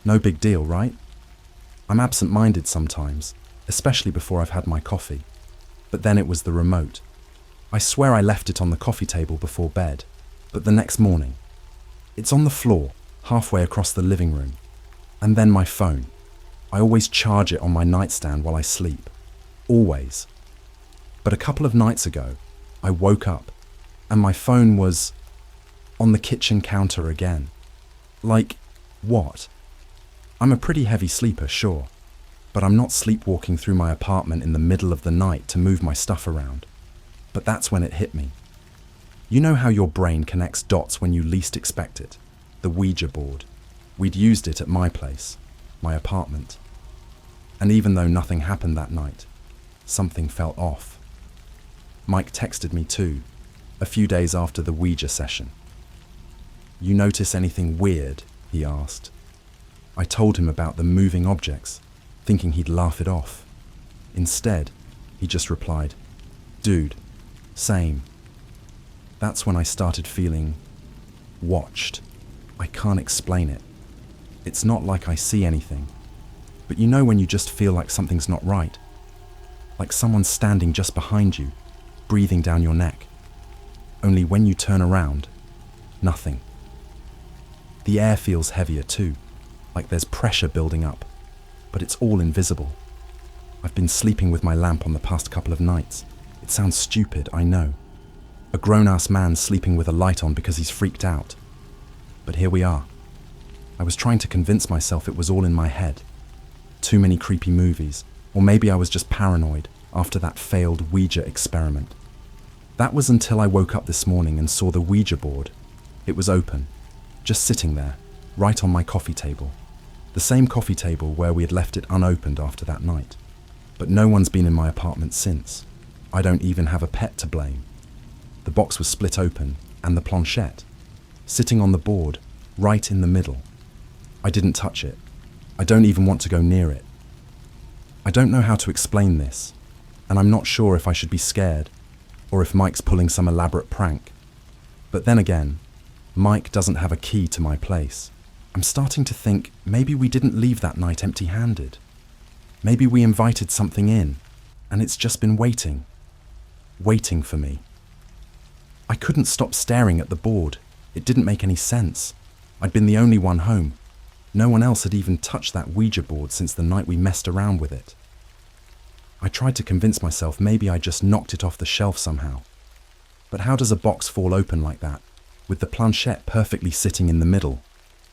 No big deal, right? I'm absent-minded sometimes, especially before I've had my coffee. But then it was the remote. I swear I left it on the coffee table before bed, but the next morning, it's on the floor, halfway across the living room. And then my phone. I always charge it on my nightstand while I sleep. Always. But a couple of nights ago, I woke up and my phone was on the kitchen counter again. Like, what? I'm a pretty heavy sleeper, sure, but I'm not sleepwalking through my apartment in the middle of the night to move my stuff around. But that's when it hit me. You know how your brain connects dots when you least expect it? The Ouija board. We'd used it at my place, my apartment. And even though nothing happened that night, something felt off. Mike texted me too, a few days after the Ouija session. You notice anything weird? He asked. I told him about the moving objects, thinking he'd laugh it off. Instead, he just replied, dude, same. That's when I started feeling watched. I can't explain it. It's not like I see anything, but you know when you just feel like something's not right? Like someone's standing just behind you, breathing down your neck. Only when you turn around, nothing. The air feels heavier too, like there's pressure building up, but it's all invisible. I've been sleeping with my lamp on the past couple of nights. It sounds stupid, I know. A grown-ass man sleeping with a light on because he's freaked out. But here we are. I was trying to convince myself it was all in my head. Too many creepy movies, or maybe I was just paranoid after that failed Ouija experiment. That was until I woke up this morning and saw the Ouija board. It was open, just sitting there, right on my coffee table. The same coffee table where we had left it unopened after that night. But no one's been in my apartment since. I don't even have a pet to blame. The box was split open, and the planchette, sitting on the board, right in the middle. I didn't touch it. I don't even want to go near it. I don't know how to explain this, and I'm not sure if I should be scared, or if Mike's pulling some elaborate prank. But then again, Mike doesn't have a key to my place. I'm starting to think maybe we didn't leave that night empty-handed. Maybe we invited something in, and it's just been waiting for me. I couldn't stop staring at the board. It didn't make any sense. I'd been the only one home. No one else had even touched that Ouija board since the night we messed around with it. I tried to convince myself maybe I just knocked it off the shelf somehow. But how does a box fall open like that, with the planchette perfectly sitting in the middle?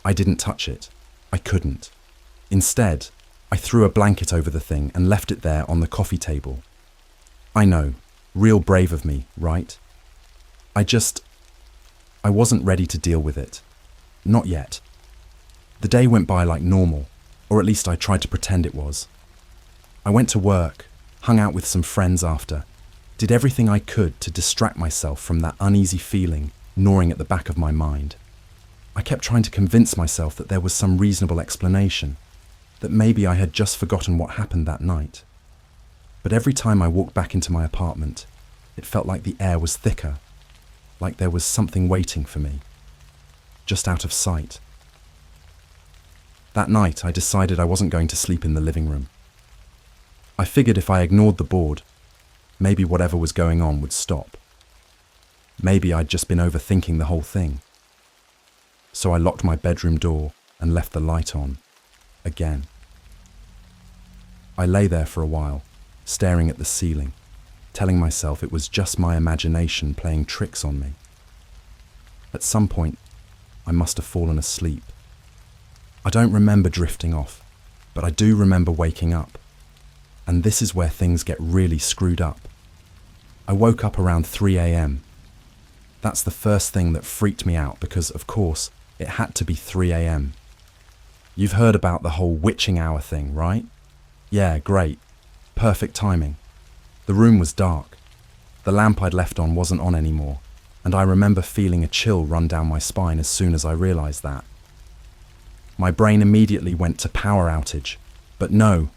I didn't touch it. I couldn't. Instead, I threw a blanket over the thing and left it there on the coffee table. I know, real brave of me, right? I wasn't ready to deal with it. Not yet. The day went by like normal, or at least I tried to pretend it was. I went to work, hung out with some friends after, did everything I could to distract myself from that uneasy feeling gnawing at the back of my mind. I kept trying to convince myself that there was some reasonable explanation, that maybe I had just forgotten what happened that night. But every time I walked back into my apartment, it felt like the air was thicker, like there was something waiting for me, just out of sight. That night, I decided I wasn't going to sleep in the living room. I figured if I ignored the board, maybe whatever was going on would stop. Maybe I'd just been overthinking the whole thing. So I locked my bedroom door and left the light on, again. I lay there for a while, staring at the ceiling, telling myself it was just my imagination playing tricks on me. At some point, I must have fallen asleep. I don't remember drifting off, but I do remember waking up. And this is where things get really screwed up. I woke up around 3 a.m. That's the first thing that freaked me out because, of course, it had to be 3 a.m. You've heard about the whole witching hour thing, right? Yeah, great. Perfect timing. The room was dark. The lamp I'd left on wasn't on anymore, and I remember feeling a chill run down my spine as soon as I realized that. My brain immediately went to power outage, but no,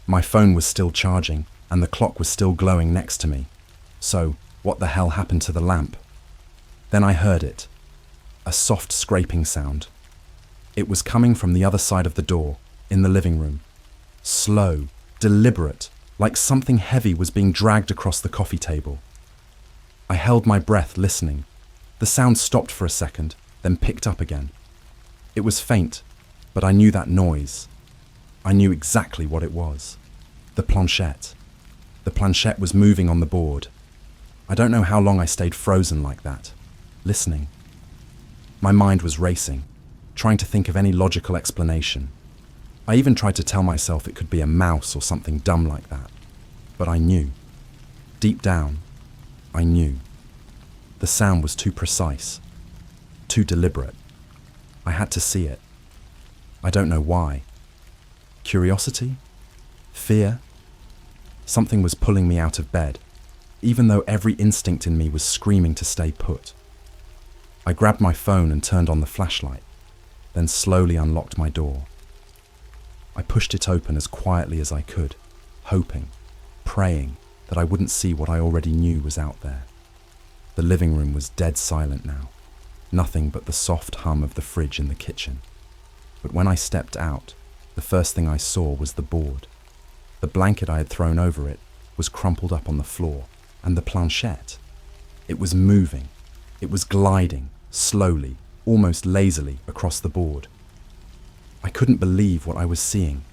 my phone was still charging and the clock was still glowing next to me. So, what the hell happened to the lamp? Then I heard it. A soft scraping sound. It was coming from the other side of the door, in the living room. Slow, deliberate, like something heavy was being dragged across the coffee table. I held my breath listening. The sound stopped for a second, then picked up again. It was faint, but I knew that noise. I knew exactly what it was. The planchette. The planchette was moving on the board. I don't know how long I stayed frozen like that, listening. My mind was racing, trying to think of any logical explanation. I even tried to tell myself it could be a mouse or something dumb like that. But I knew. Deep down, I knew. The sound was too precise, too deliberate. I had to see it. I don't know why. Curiosity? Fear? Something was pulling me out of bed, even though every instinct in me was screaming to stay put. I grabbed my phone and turned on the flashlight, then slowly unlocked my door. I pushed it open as quietly as I could, hoping, praying that I wouldn't see what I already knew was out there. The living room was dead silent now, nothing but the soft hum of the fridge in the kitchen. But when I stepped out, the first thing I saw was the board. The blanket I had thrown over it was crumpled up on the floor, and the planchette. It was moving. It was gliding, slowly, almost lazily, across the board. I couldn't believe what I was seeing.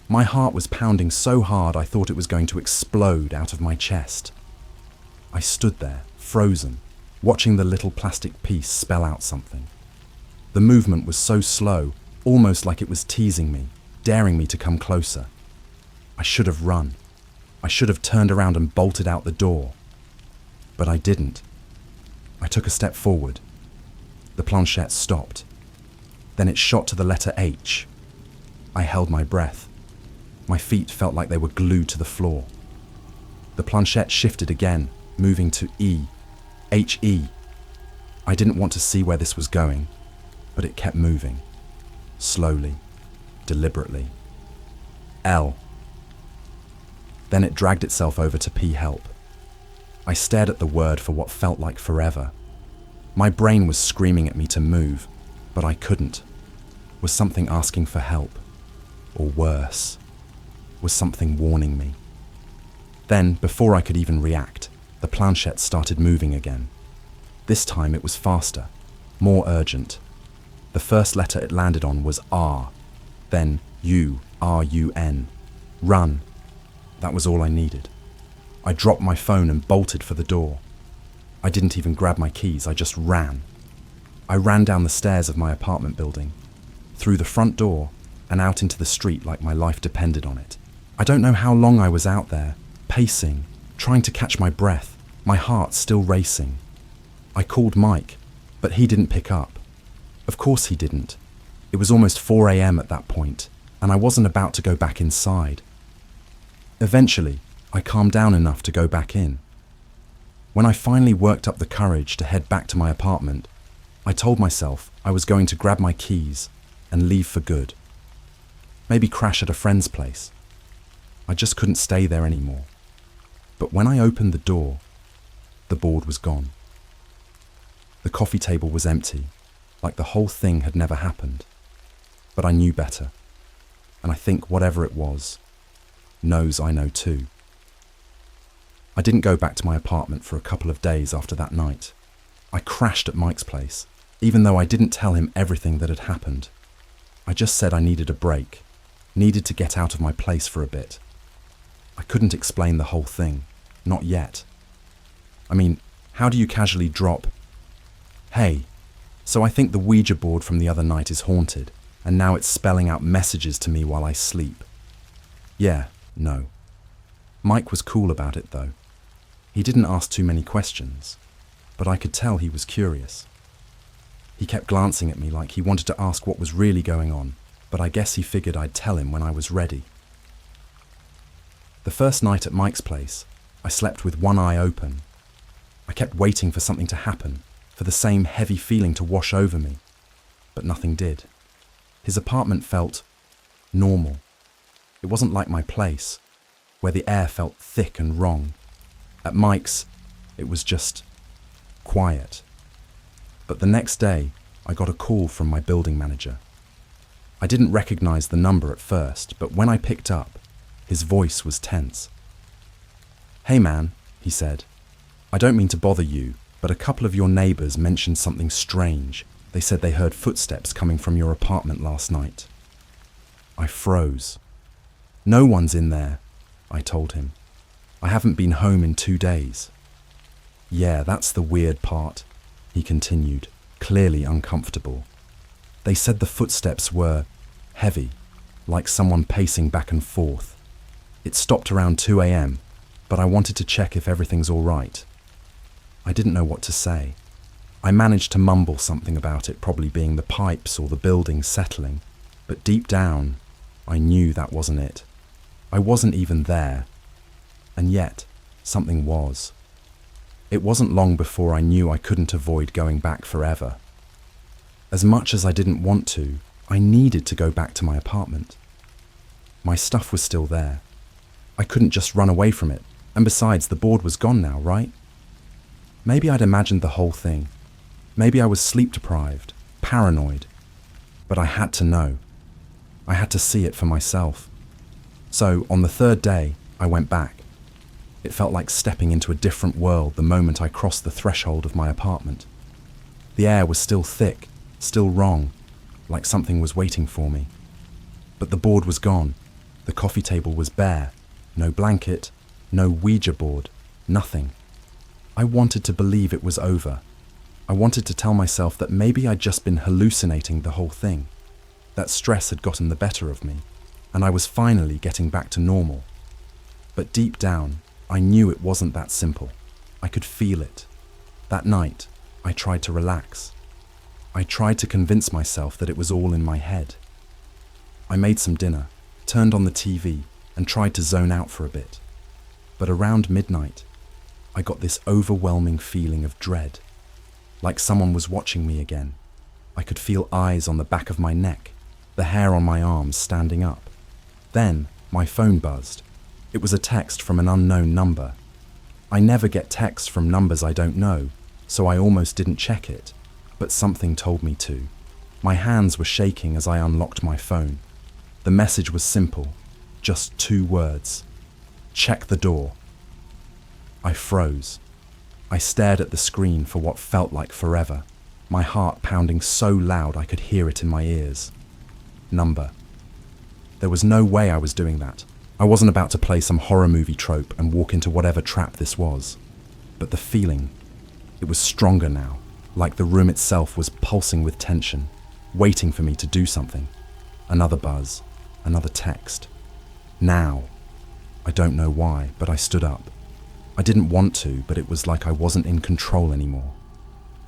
My heart was pounding so hard I thought it was going to explode out of my chest. I stood there, frozen, watching the little plastic piece spell out something. The movement was so slow, almost like it was teasing me, daring me to come closer. I should have run. I should have turned around and bolted out the door. But I didn't. I took a step forward. The planchette stopped. Then it shot to the letter H. I held my breath. My feet felt like they were glued to the floor. The planchette shifted again, moving to E. H-E. I didn't want to see where this was going, but it kept moving. Slowly, deliberately. L. Then it dragged itself over to P help. I stared at the word for what felt like forever. My brain was screaming at me to move, but I couldn't. Was something asking for help? Or worse, was something warning me? Then, before I could even react, the planchette started moving again. This time it was faster, more urgent. The first letter it landed on was R, then U, R-U-N. Run. That was all I needed. I dropped my phone and bolted for the door. I didn't even grab my keys, I just ran. I ran down the stairs of my apartment building, through the front door, and out into the street like my life depended on it. I don't know how long I was out there, pacing, trying to catch my breath, my heart still racing. I called Mike, but he didn't pick up. Of course he didn't. It was almost 4 a.m. at that point, and I wasn't about to go back inside. Eventually, I calmed down enough to go back in. When I finally worked up the courage to head back to my apartment, I told myself I was going to grab my keys and leave for good. Maybe crash at a friend's place. I just couldn't stay there anymore. But when I opened the door, the board was gone. The coffee table was empty, like the whole thing had never happened. But I knew better, and I think whatever it was, knows I know too. I didn't go back to my apartment for a couple of days after that night. I crashed at Mike's place, even though I didn't tell him everything that had happened. I just said I needed a break, needed to get out of my place for a bit. I couldn't explain the whole thing, not yet. I mean, how do you casually drop, "Hey, so I think the Ouija board from the other night is haunted, and now it's spelling out messages to me while I sleep"? Yeah, no. Mike was cool about it though. He didn't ask too many questions, but I could tell he was curious. He kept glancing at me like he wanted to ask what was really going on, but I guess he figured I'd tell him when I was ready. The first night at Mike's place, I slept with one eye open. I kept waiting for something to happen, for the same heavy feeling to wash over me, but nothing did. His apartment felt normal. It wasn't like my place, where the air felt thick and wrong. At Mike's, it was just quiet. But the next day, I got a call from my building manager. I didn't recognize the number at first, but when I picked up, his voice was tense. "Hey man," he said, "I don't mean to bother you, but a couple of your neighbors mentioned something strange. They said they heard footsteps coming from your apartment last night." I froze. "No one's in there," I told him. "I haven't been home in 2 days." "Yeah, that's the weird part," he continued, clearly uncomfortable. "They said the footsteps were heavy, like someone pacing back and forth. It stopped around 2 a.m., but I wanted to check if everything's all right." I didn't know what to say. I managed to mumble something about it probably being the pipes or the building settling, but deep down, I knew that wasn't it. I wasn't even there. And yet, something was. It wasn't long before I knew I couldn't avoid going back forever. As much as I didn't want to, I needed to go back to my apartment. My stuff was still there. I couldn't just run away from it, and besides, the board was gone now, right? Maybe I'd imagined the whole thing. Maybe I was sleep-deprived, paranoid. But I had to know. I had to see it for myself. So, on the third day, I went back. It felt like stepping into a different world the moment I crossed the threshold of my apartment. The air was still thick, still wrong, like something was waiting for me. But the board was gone. The coffee table was bare. No blanket, no Ouija board, nothing. I wanted to believe it was over. I wanted to tell myself that maybe I'd just been hallucinating the whole thing, that stress had gotten the better of me, and I was finally getting back to normal. But deep down, I knew it wasn't that simple. I could feel it. That night, I tried to relax. I tried to convince myself that it was all in my head. I made some dinner, turned on the TV, and tried to zone out for a bit. But around midnight, I got this overwhelming feeling of dread, like someone was watching me again. I could feel eyes on the back of my neck, the hair on my arms standing up. Then, my phone buzzed. It was a text from an unknown number. I never get texts from numbers I don't know, so I almost didn't check it, but something told me to. My hands were shaking as I unlocked my phone. The message was simple, just 2 words. Check the door. I froze. I stared at the screen for what felt like forever, my heart pounding so loud I could hear it in my ears. Number. There was no way I was doing that. I wasn't about to play some horror movie trope and walk into whatever trap this was. But the feeling, it was stronger now, like the room itself was pulsing with tension, waiting for me to do something. Another buzz, another text. Now. I don't know why, but I stood up. I didn't want to, but it was like I wasn't in control anymore.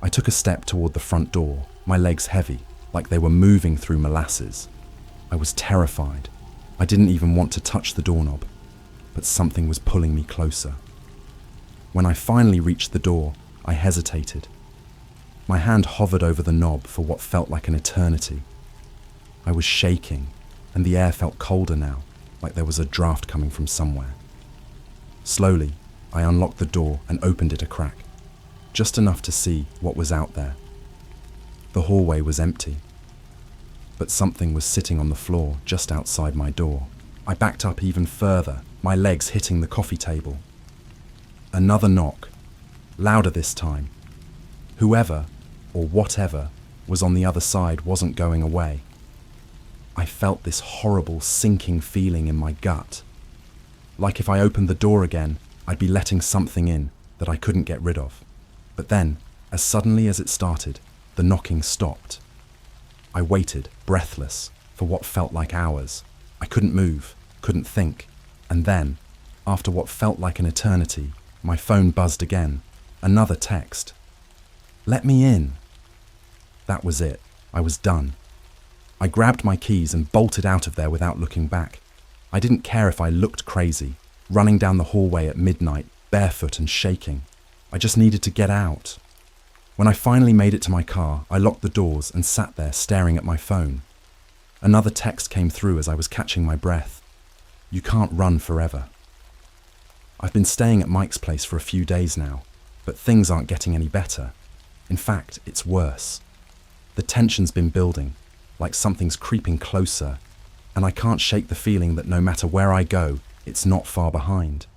I took a step toward the front door, my legs heavy, like they were moving through molasses. I was terrified. I didn't even want to touch the doorknob, but something was pulling me closer. When I finally reached the door, I hesitated. My hand hovered over the knob for what felt like an eternity. I was shaking, and the air felt colder now, like there was a draft coming from somewhere. Slowly, I unlocked the door and opened it a crack, just enough to see what was out there. The hallway was empty, but something was sitting on the floor just outside my door. I backed up even further, my legs hitting the coffee table. Another knock, louder this time. Whoever, or whatever, was on the other side wasn't going away. I felt this horrible sinking feeling in my gut. Like if I opened the door again, I'd be letting something in that I couldn't get rid of. But then, as suddenly as it started, the knocking stopped. I waited, breathless, for what felt like hours. I couldn't move, couldn't think. And then, after what felt like an eternity, my phone buzzed again. Another text. Let me in. That was it. I was done. I grabbed my keys and bolted out of there without looking back. I didn't care if I looked crazy, running down the hallway at midnight, barefoot and shaking. I just needed to get out. When I finally made it to my car, I locked the doors and sat there staring at my phone. Another text came through as I was catching my breath. You can't run forever. I've been staying at Mike's place for a few days now, but things aren't getting any better. In fact, it's worse. The tension's been building, like something's creeping closer, and I can't shake the feeling that no matter where I go, it's not far behind.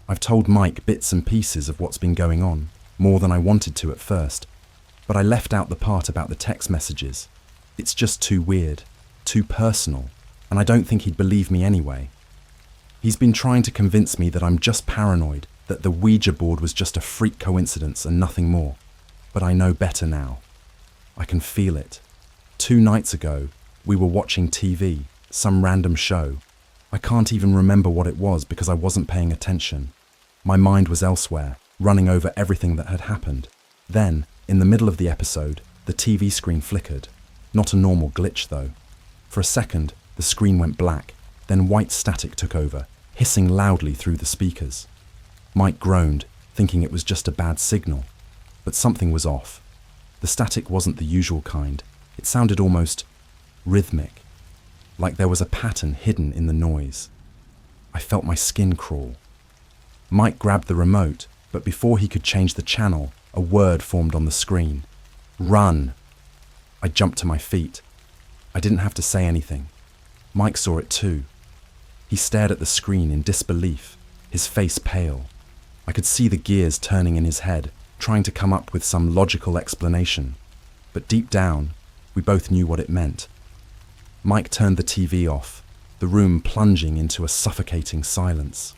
I've told Mike bits and pieces of what's been going on, more than I wanted to at first, but I left out the part about the text messages. It's just too weird, too personal, and I don't think he'd believe me anyway. He's been trying to convince me that I'm just paranoid, that the Ouija board was just a freak coincidence and nothing more. But I know better now. I can feel it. 2 nights ago, we were watching TV, some random show. I can't even remember what it was because I wasn't paying attention. My mind was elsewhere, running over everything that had happened. Then, in the middle of the episode, the TV screen flickered. Not a normal glitch, though. For a second, the screen went black, then white static took over, hissing loudly through the speakers. Mike groaned, thinking it was just a bad signal. But something was off. The static wasn't the usual kind. It sounded almost rhythmic, like there was a pattern hidden in the noise. I felt my skin crawl. Mike grabbed the remote, but before he could change the channel, a word formed on the screen. Run! I jumped to my feet. I didn't have to say anything. Mike saw it too. He stared at the screen in disbelief, his face pale. I could see the gears turning in his head, trying to come up with some logical explanation. But deep down, we both knew what it meant. Mike turned the TV off, the room plunging into a suffocating silence.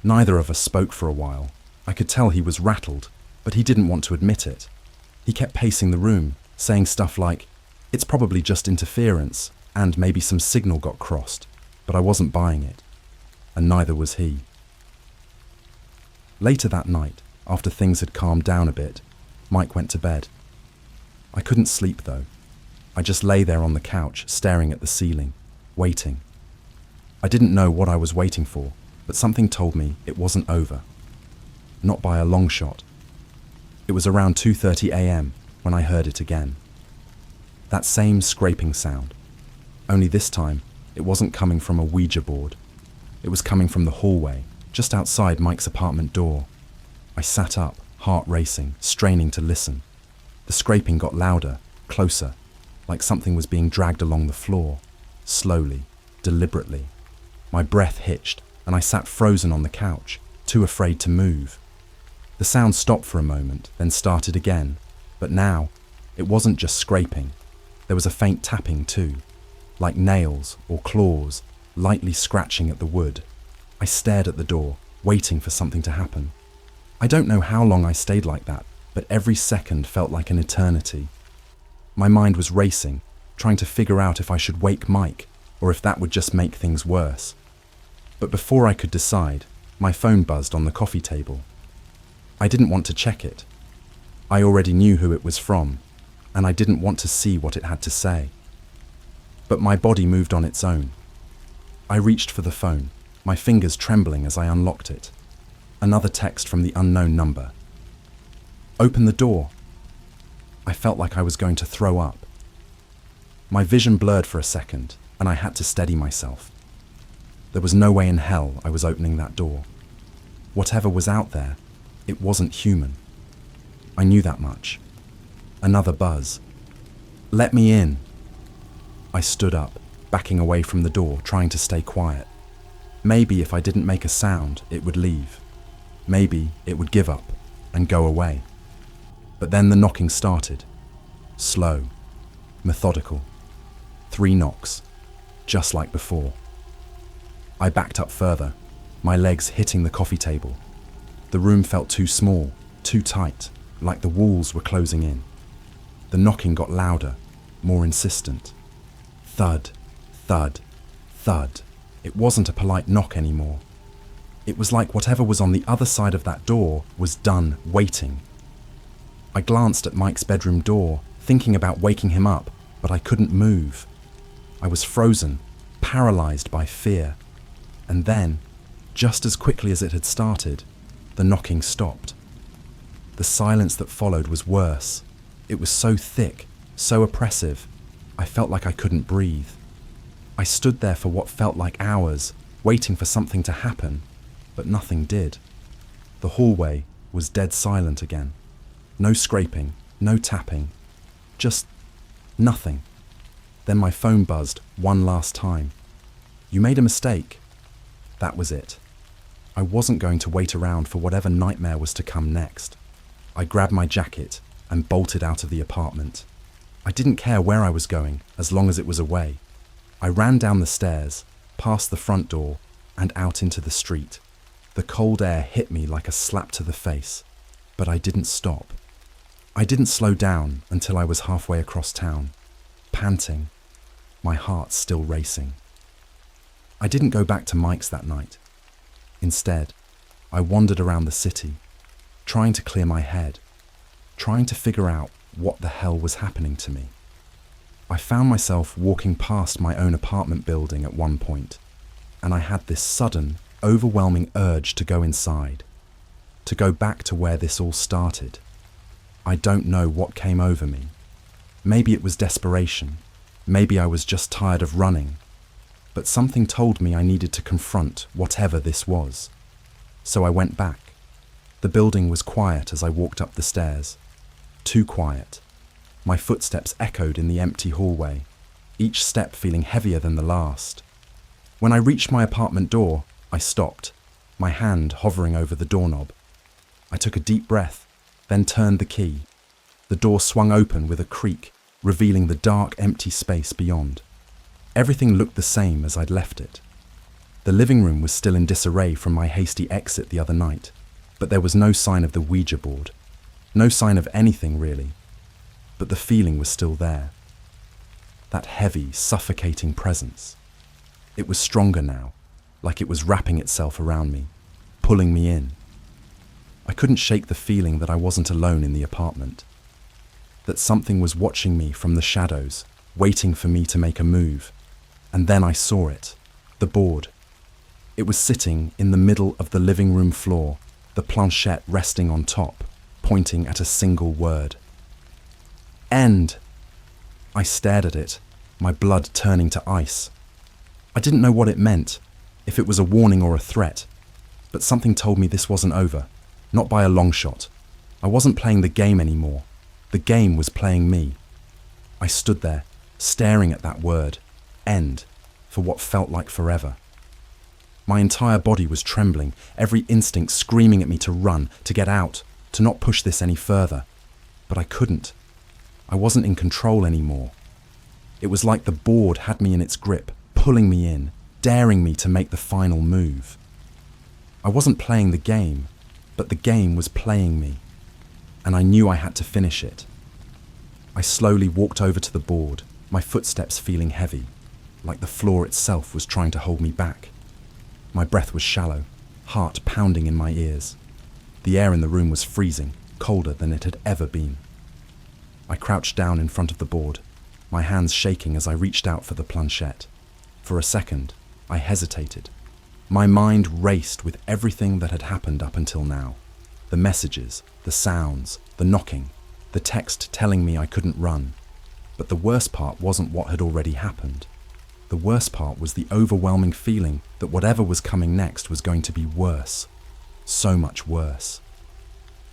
Neither of us spoke for a while. I could tell he was rattled, but he didn't want to admit it. He kept pacing the room, saying stuff like, "It's probably just interference, and maybe some signal got crossed," but I wasn't buying it, and neither was he. Later that night, after things had calmed down a bit, Mike went to bed. I couldn't sleep though. I just lay there on the couch, staring at the ceiling, waiting. I didn't know what I was waiting for, but something told me it wasn't over. Not by a long shot. It was around 2:30 a.m. when I heard it again. That same scraping sound. Only this time, it wasn't coming from a Ouija board. It was coming from the hallway, just outside Mike's apartment door. I sat up, heart racing, straining to listen. The scraping got louder, closer, like something was being dragged along the floor, slowly, deliberately. My breath hitched, and I sat frozen on the couch, too afraid to move. The sound stopped for a moment, then started again, but now, it wasn't just scraping. There was a faint tapping too, like nails or claws, lightly scratching at the wood. I stared at the door, waiting for something to happen. I don't know how long I stayed like that, but every second felt like an eternity. My mind was racing, trying to figure out if I should wake Mike, or if that would just make things worse. But before I could decide, my phone buzzed on the coffee table. I didn't want to check it. I already knew who it was from, and I didn't want to see what it had to say. But my body moved on its own. I reached for the phone, my fingers trembling as I unlocked it. Another text from the unknown number. "Open the door." I felt like I was going to throw up. My vision blurred for a second, and I had to steady myself. There was no way in hell I was opening that door. Whatever was out there, it wasn't human. I knew that much. Another buzz. "Let me in." I stood up, backing away from the door, trying to stay quiet. Maybe if I didn't make a sound, it would leave. Maybe it would give up and go away. But then the knocking started. Slow, methodical. 3 knocks, just like before. I backed up further, my legs hitting the coffee table. The room felt too small, too tight, like the walls were closing in. The knocking got louder, more insistent. Thud, thud, thud. It wasn't a polite knock anymore. It was like whatever was on the other side of that door was done waiting. I glanced at Mike's bedroom door, thinking about waking him up, but I couldn't move. I was frozen, paralyzed by fear. And then, just as quickly as it had started, the knocking stopped. The silence that followed was worse. It was so thick, so oppressive, I felt like I couldn't breathe. I stood there for what felt like hours, waiting for something to happen, but nothing did. The hallway was dead silent again. No scraping, no tapping, just nothing. Then my phone buzzed one last time. "You made a mistake." That was it. I wasn't going to wait around for whatever nightmare was to come next. I grabbed my jacket and bolted out of the apartment. I didn't care where I was going, as long as it was away. I ran down the stairs, past the front door, and out into the street. The cold air hit me like a slap to the face, but I didn't stop. I didn't slow down until I was halfway across town, panting, my heart still racing. I didn't go back to Mike's that night. Instead, I wandered around the city, trying to clear my head, trying to figure out what the hell was happening to me. I found myself walking past my own apartment building at one point, and I had this sudden, overwhelming urge to go inside, to go back to where this all started. I don't know what came over me. Maybe it was desperation. Maybe I was just tired of running. But something told me I needed to confront whatever this was. So I went back. The building was quiet as I walked up the stairs. Too quiet. My footsteps echoed in the empty hallway, each step feeling heavier than the last. When I reached my apartment door, I stopped, my hand hovering over the doorknob. I took a deep breath, then turned the key. The door swung open with a creak, revealing the dark, empty space beyond. Everything looked the same as I'd left it. The living room was still in disarray from my hasty exit the other night, but there was no sign of the Ouija board. No sign of anything, really. But the feeling was still there. That heavy, suffocating presence. It was stronger now, like it was wrapping itself around me, pulling me in. I couldn't shake the feeling that I wasn't alone in the apartment. That something was watching me from the shadows, waiting for me to make a move. And then I saw it, the board. It was sitting in the middle of the living room floor, the planchette resting on top, pointing at a single word. End. I stared at it, my blood turning to ice. I didn't know what it meant, if it was a warning or a threat, but something told me this wasn't over, not by a long shot. I wasn't playing the game anymore. The game was playing me. I stood there, staring at that word, end, for what felt like forever. My entire body was trembling, every instinct screaming at me to run, to get out, to not push this any further. But I couldn't. I wasn't in control anymore. It was like the board had me in its grip, pulling me in, daring me to make the final move. I wasn't playing the game, but the game was playing me, and I knew I had to finish it. I slowly walked over to the board, my footsteps feeling heavy, like the floor itself was trying to hold me back. My breath was shallow, heart pounding in my ears. The air in the room was freezing, colder than it had ever been. I crouched down in front of the board, my hands shaking as I reached out for the planchette. For a second, I hesitated. My mind raced with everything that had happened up until now. The messages, the sounds, the knocking, the text telling me I couldn't run. But the worst part wasn't what had already happened. The worst part was the overwhelming feeling that whatever was coming next was going to be worse. So much worse.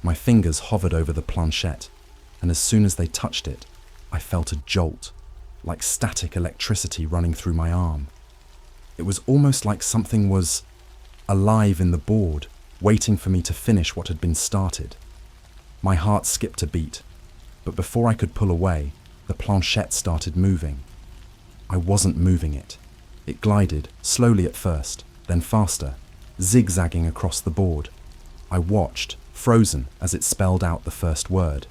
My fingers hovered over the planchette, and as soon as they touched it, I felt a jolt, like static electricity running through my arm. It was almost like something was alive in the board, waiting for me to finish what had been started. My heart skipped a beat, but before I could pull away, the planchette started moving. I wasn't moving it. It glided, slowly at first, then faster, zigzagging across the board. I watched, frozen, as it spelled out the first word.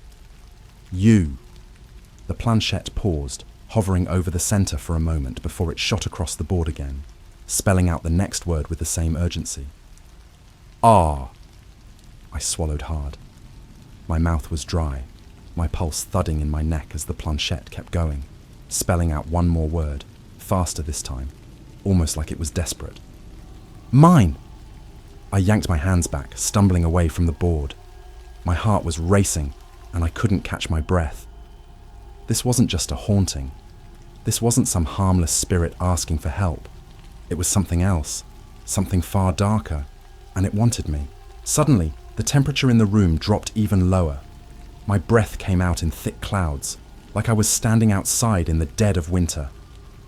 You. The planchette paused, hovering over the center for a moment before it shot across the board again, spelling out the next word with the same urgency. Ah. I swallowed hard. My mouth was dry, my pulse thudding in my neck as the planchette kept going, spelling out one more word, faster this time, almost like it was desperate. Mine! I yanked my hands back, stumbling away from the board. My heart was racing, and I couldn't catch my breath. This wasn't just a haunting. This wasn't some harmless spirit asking for help. It was something else, something far darker, and it wanted me. Suddenly, the temperature in the room dropped even lower. My breath came out in thick clouds, like I was standing outside in the dead of winter.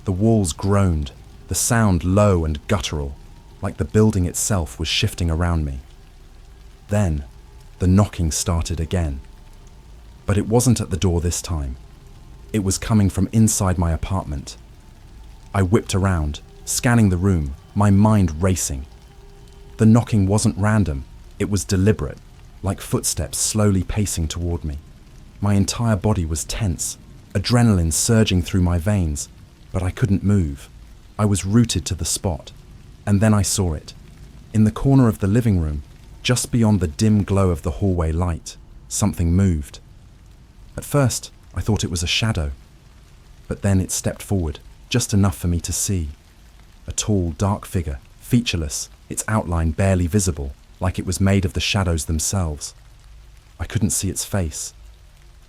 The walls groaned, the sound low and guttural, like the building itself was shifting around me. Then, the knocking started again. But it wasn't at the door this time. It was coming from inside my apartment. I whipped around, scanning the room, my mind racing. The knocking wasn't random, it was deliberate, like footsteps slowly pacing toward me. My entire body was tense, adrenaline surging through my veins, but I couldn't move. I was rooted to the spot. And then I saw it. In the corner of the living room, just beyond the dim glow of the hallway light, something moved. At first, I thought it was a shadow. But then it stepped forward, just enough for me to see. A tall, dark figure, featureless, its outline barely visible, like it was made of the shadows themselves. I couldn't see its face,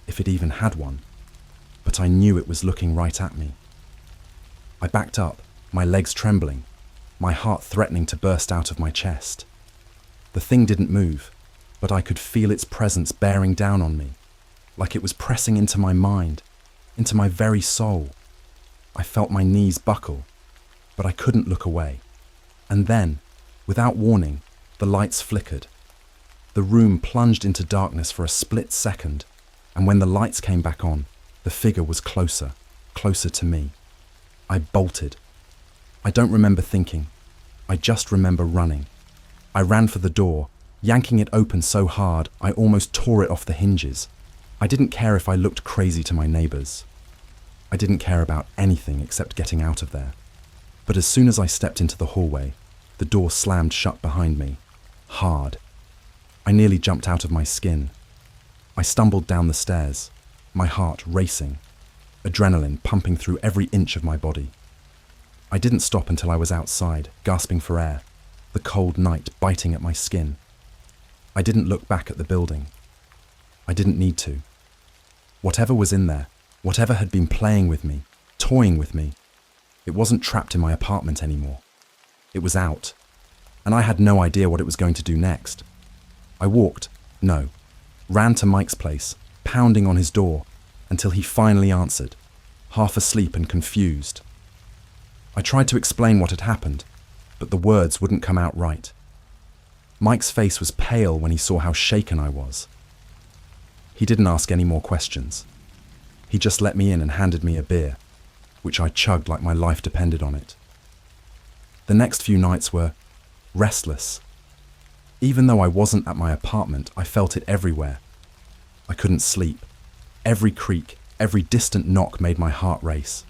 if it even had one, but I knew it was looking right at me. I backed up, my legs trembling, my heart threatening to burst out of my chest. The thing didn't move, but I could feel its presence bearing down on me, like it was pressing into my mind, into my very soul. I felt my knees buckle, but I couldn't look away. And then, without warning, the lights flickered. The room plunged into darkness for a split second, and when the lights came back on, the figure was closer, closer to me. I bolted. I don't remember thinking. I just remember running. I ran for the door, yanking it open so hard I almost tore it off the hinges. I didn't care if I looked crazy to my neighbors. I didn't care about anything except getting out of there. But as soon as I stepped into the hallway, the door slammed shut behind me, hard. I nearly jumped out of my skin. I stumbled down the stairs, my heart racing, adrenaline pumping through every inch of my body. I didn't stop until I was outside, gasping for air, the cold night biting at my skin. I didn't look back at the building. I didn't need to. Whatever was in there, whatever had been playing with me, toying with me, it wasn't trapped in my apartment anymore. It was out, and I had no idea what it was going to do next. I ran to Mike's place, pounding on his door, until he finally answered, half asleep and confused. I tried to explain what had happened, but the words wouldn't come out right. Mike's face was pale when he saw how shaken I was. He didn't ask any more questions. He just let me in and handed me a beer, which I chugged like my life depended on it. The next few nights were restless. Even though I wasn't at my apartment, I felt it everywhere. I couldn't sleep. Every creak, every distant knock made my heart race.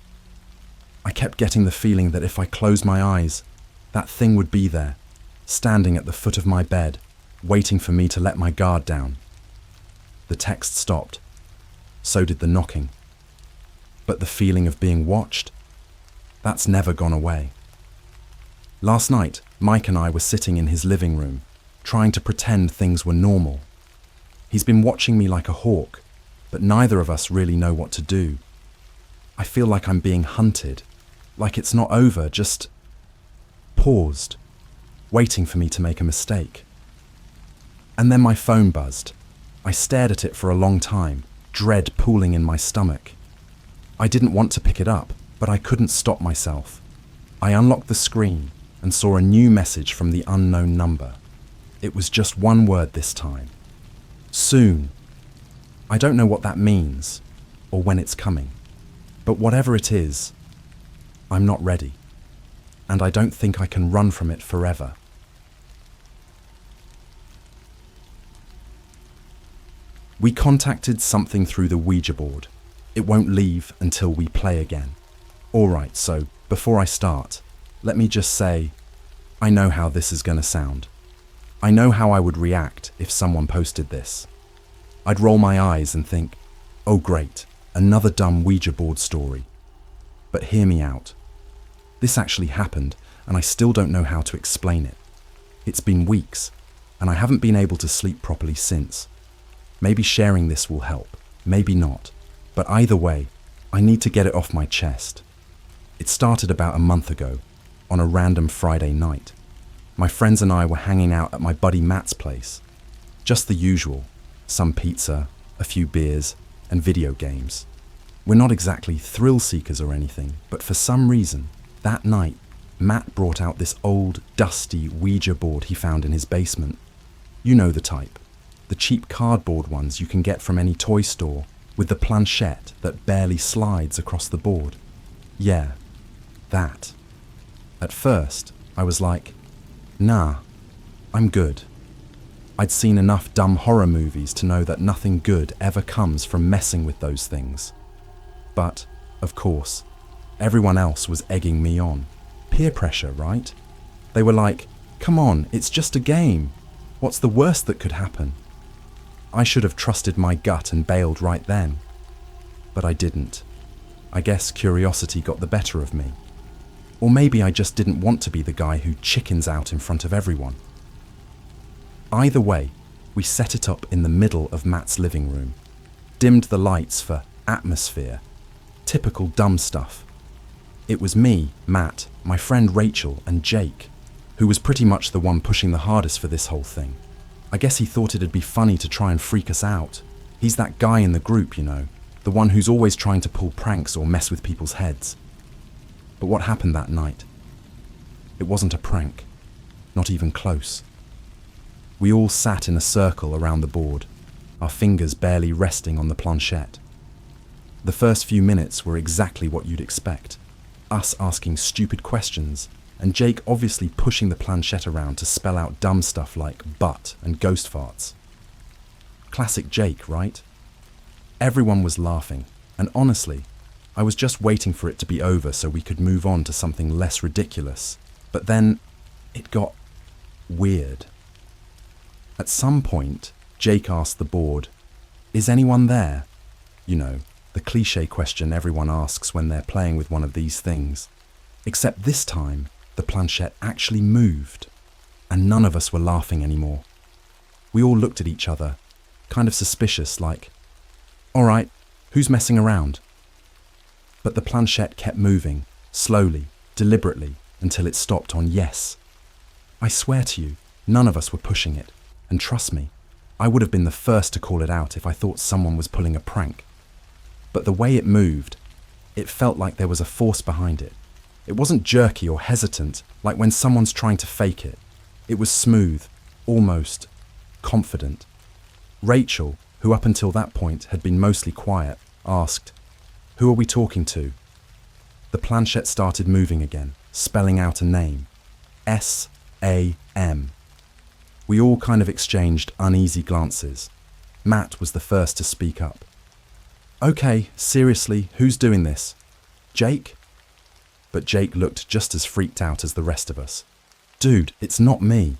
I kept getting the feeling that if I closed my eyes, that thing would be there, standing at the foot of my bed, waiting for me to let my guard down. The text stopped. So did the knocking. But the feeling of being watched? That's never gone away. Last night, Mike and I were sitting in his living room, trying to pretend things were normal. He's been watching me like a hawk, but neither of us really know what to do. I feel like I'm being hunted, like it's not over, just paused, waiting for me to make a mistake. And then my phone buzzed. I stared at it for a long time, dread pooling in my stomach. I didn't want to pick it up, but I couldn't stop myself. I unlocked the screen and saw a new message from the unknown number. It was just one word this time. Soon. I don't know what that means, or when it's coming. But whatever it is, I'm not ready. And I don't think I can run from it forever. We contacted something through the Ouija board. It won't leave until we play again. Alright, so before I start, let me just say, I know how this is going to sound. I know how I would react if someone posted this. I'd roll my eyes and think, oh great, another dumb Ouija board story. But hear me out. This actually happened, and I still don't know how to explain it. It's been weeks, and I haven't been able to sleep properly since. Maybe sharing this will help, maybe not. But either way, I need to get it off my chest. It started about a month ago, on a random Friday night. My friends and I were hanging out at my buddy Matt's place. Just the usual, some pizza, a few beers, and video games. We're not exactly thrill seekers or anything, but for some reason, that night, Matt brought out this old, dusty Ouija board he found in his basement. You know the type. The cheap cardboard ones you can get from any toy store, with the planchette that barely slides across the board. Yeah, that. At first, I was like, nah, I'm good. I'd seen enough dumb horror movies to know that nothing good ever comes from messing with those things. But, of course, everyone else was egging me on. Peer pressure, right? They were like, come on, it's just a game. What's the worst that could happen? I should have trusted my gut and bailed right then. But I didn't. I guess curiosity got the better of me. Or maybe I just didn't want to be the guy who chickens out in front of everyone. Either way, we set it up in the middle of Matt's living room, dimmed the lights for atmosphere, typical dumb stuff. It was me, Matt, my friend Rachel, and Jake, who was pretty much the one pushing the hardest for this whole thing. I guess he thought it'd be funny to try and freak us out. He's that guy in the group, you know, the one who's always trying to pull pranks or mess with people's heads. But what happened that night? It wasn't a prank, not even close. We all sat in a circle around the board, our fingers barely resting on the planchette. The first few minutes were exactly what you'd expect. Us asking stupid questions, and Jake obviously pushing the planchette around to spell out dumb stuff like butt and ghost farts. Classic Jake, right? Everyone was laughing, and honestly, I was just waiting for it to be over so we could move on to something less ridiculous. But then, it got weird. At some point, Jake asked the board, "Is anyone there?" You know, the cliche question everyone asks when they're playing with one of these things. Except this time, the planchette actually moved, and none of us were laughing anymore. We all looked at each other, kind of suspicious, like, all right, who's messing around? But the planchette kept moving, slowly, deliberately, until it stopped on yes. I swear to you, none of us were pushing it, and trust me, I would have been the first to call it out if I thought someone was pulling a prank. But the way it moved, it felt like there was a force behind it. It wasn't jerky or hesitant, like when someone's trying to fake it. It was smooth, almost confident. Rachel, who up until that point had been mostly quiet, asked, "Who are we talking to?" The planchette started moving again, spelling out a name. S-A-M. We all kind of exchanged uneasy glances. Matt was the first to speak up. "Okay, seriously, who's doing this? Jake?" But Jake looked just as freaked out as the rest of us. "Dude, it's not me."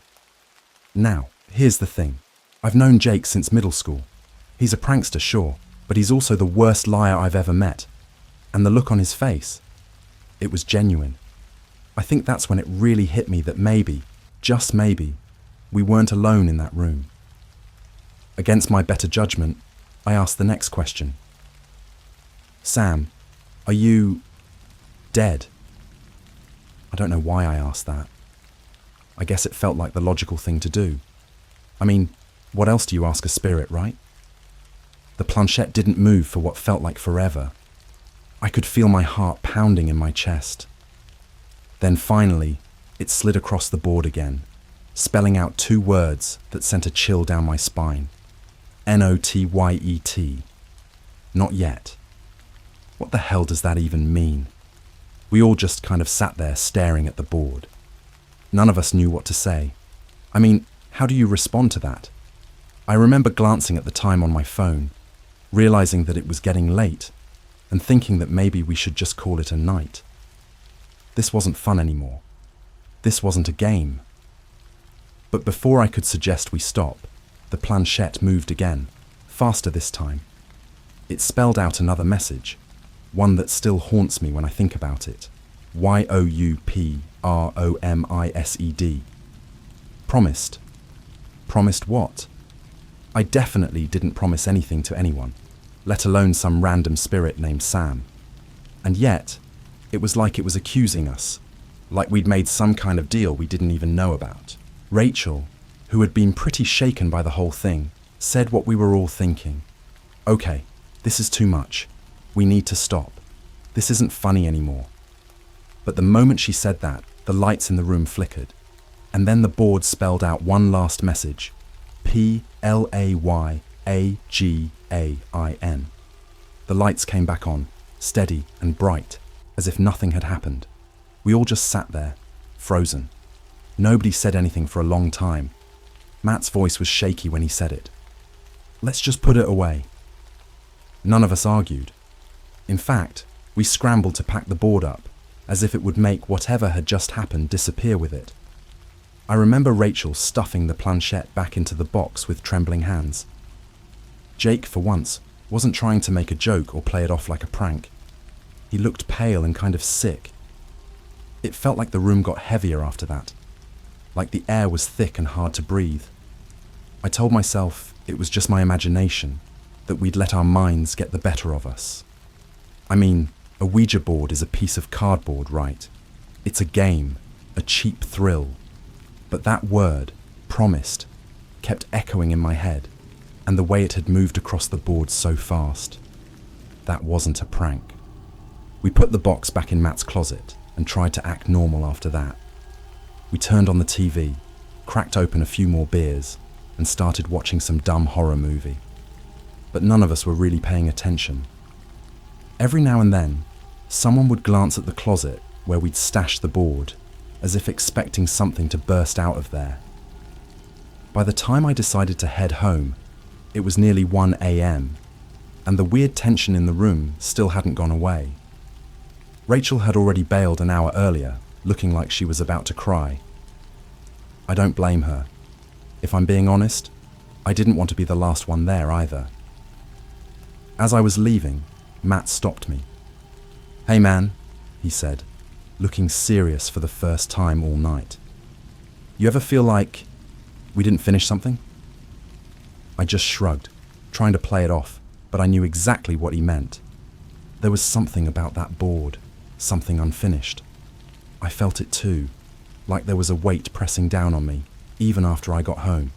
Now, here's the thing. I've known Jake since middle school. He's a prankster, sure, but he's also the worst liar I've ever met. And the look on his face, it was genuine. I think that's when it really hit me that maybe, just maybe, we weren't alone in that room. Against my better judgment, I asked the next question. "Sam, are you dead?" I don't know why I asked that. I guess it felt like the logical thing to do. I mean, what else do you ask a spirit, right? The planchette didn't move for what felt like forever. I could feel my heart pounding in my chest. Then finally, it slid across the board again, spelling out two words that sent a chill down my spine. N-O-T-Y-E-T. Not yet. What the hell does that even mean? We all just kind of sat there staring at the board. None of us knew what to say. I mean, how do you respond to that? I remember glancing at the time on my phone, realizing that it was getting late, and thinking that maybe we should just call it a night. This wasn't fun anymore. This wasn't a game. But before I could suggest we stop, the planchette moved again, faster this time. It spelled out another message, one that still haunts me when I think about it. Y-O-U-P-R-O-M-I-S-E-D. Promised. Promised what? I definitely didn't promise anything to anyone, let alone some random spirit named Sam. And yet, it was like it was accusing us, like we'd made some kind of deal we didn't even know about. Rachel, who had been pretty shaken by the whole thing, said what we were all thinking. "Okay, this is too much. We need to stop. This isn't funny anymore." But the moment she said that, the lights in the room flickered, and then the board spelled out one last message. P-L-A-Y-A-G-A-I-N. The lights came back on, steady and bright, as if nothing had happened. We all just sat there, frozen. Nobody said anything for a long time. Matt's voice was shaky when he said it. "Let's just put it away." None of us argued. In fact, we scrambled to pack the board up, as if it would make whatever had just happened disappear with it. I remember Rachel stuffing the planchette back into the box with trembling hands. Jake, for once, wasn't trying to make a joke or play it off like a prank. He looked pale and kind of sick. It felt like the room got heavier after that, like the air was thick and hard to breathe. I told myself it was just my imagination, that we'd let our minds get the better of us. I mean, a Ouija board is a piece of cardboard, right? It's a game, a cheap thrill. But that word, promised, kept echoing in my head, and the way it had moved across the board so fast. That wasn't a prank. We put the box back in Matt's closet and tried to act normal after that. We turned on the TV, cracked open a few more beers, and started watching some dumb horror movie. But none of us were really paying attention. Every now and then, someone would glance at the closet where we'd stashed the board, as if expecting something to burst out of there. By the time I decided to head home, it was nearly 1 a.m., and the weird tension in the room still hadn't gone away. Rachel had already bailed an hour earlier, looking like she was about to cry. I don't blame her. If I'm being honest, I didn't want to be the last one there either. As I was leaving, Matt stopped me. "Hey man," he said, looking serious for the first time all night. "You ever feel like we didn't finish something?" I just shrugged, trying to play it off, but I knew exactly what he meant. There was something about that board, something unfinished. I felt it too, like there was a weight pressing down on me, even after I got home.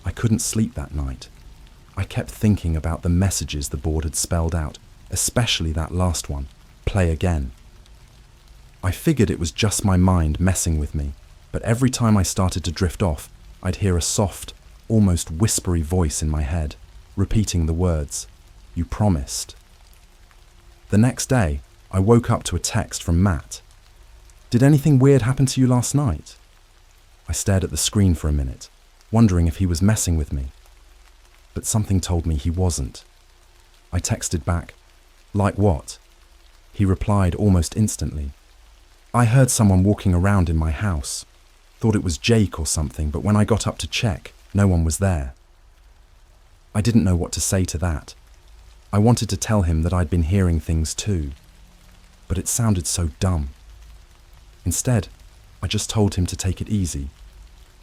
I couldn't sleep that night. I kept thinking about the messages the board had spelled out, especially that last one, play again. I figured it was just my mind messing with me, but every time I started to drift off, I'd hear a soft, almost whispery voice in my head, repeating the words, "You promised." The next day, I woke up to a text from Matt. "Did anything weird happen to you last night?" I stared at the screen for a minute, wondering if he was messing with me. But something told me he wasn't. I texted back, "Like what?" He replied almost instantly, "I heard someone walking around in my house. Thought it was Jake or something, but when I got up to check, no one was there." I didn't know what to say to that. I wanted to tell him that I'd been hearing things too, but it sounded so dumb. Instead, I just told him to take it easy,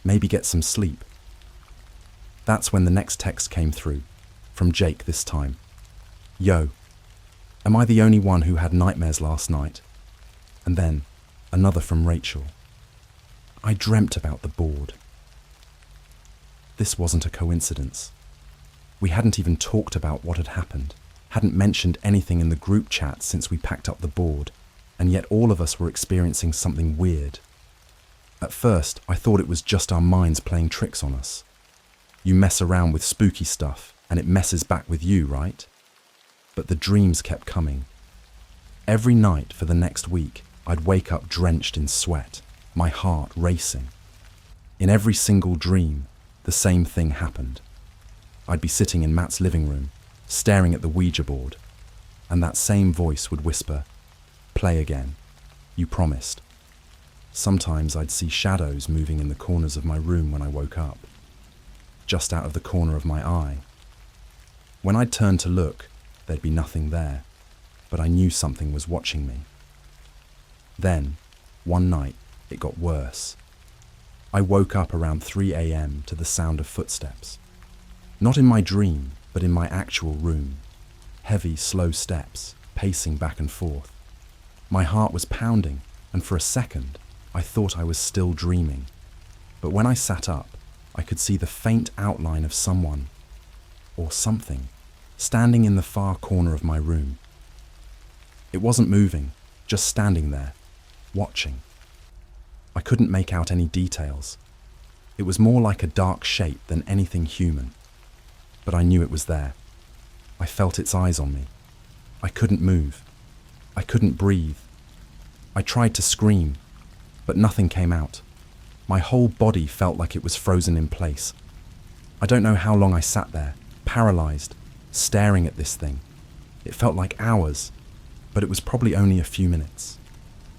maybe get some sleep. That's when the next text came through, from Jake this time. "Yo, am I the only one who had nightmares last night?" And then, another from Rachel. "I dreamt about the board." This wasn't a coincidence. We hadn't even talked about what had happened, hadn't mentioned anything in the group chat since we packed up the board, and yet all of us were experiencing something weird. At first, I thought it was just our minds playing tricks on us. You mess around with spooky stuff, and it messes back with you, right? But the dreams kept coming. Every night for the next week, I'd wake up drenched in sweat, my heart racing. In every single dream, the same thing happened. I'd be sitting in Matt's living room, staring at the Ouija board, and that same voice would whisper, "Play again. You promised." Sometimes I'd see shadows moving in the corners of my room when I woke up, just out of the corner of my eye. When I'd turn to look, there'd be nothing there, but I knew something was watching me. Then, one night, it got worse. I woke up around 3 a.m. to the sound of footsteps. Not in my dream, but in my actual room. Heavy, slow steps, pacing back and forth. My heart was pounding, and for a second, I thought I was still dreaming. But when I sat up, I could see the faint outline of someone, or something, standing in the far corner of my room. It wasn't moving, just standing there, watching. I couldn't make out any details. It was more like a dark shape than anything human. But I knew it was there. I felt its eyes on me. I couldn't move. I couldn't breathe. I tried to scream, but nothing came out. My whole body felt like it was frozen in place. I don't know how long I sat there, paralyzed, staring at this thing. It felt like hours, but it was probably only a few minutes.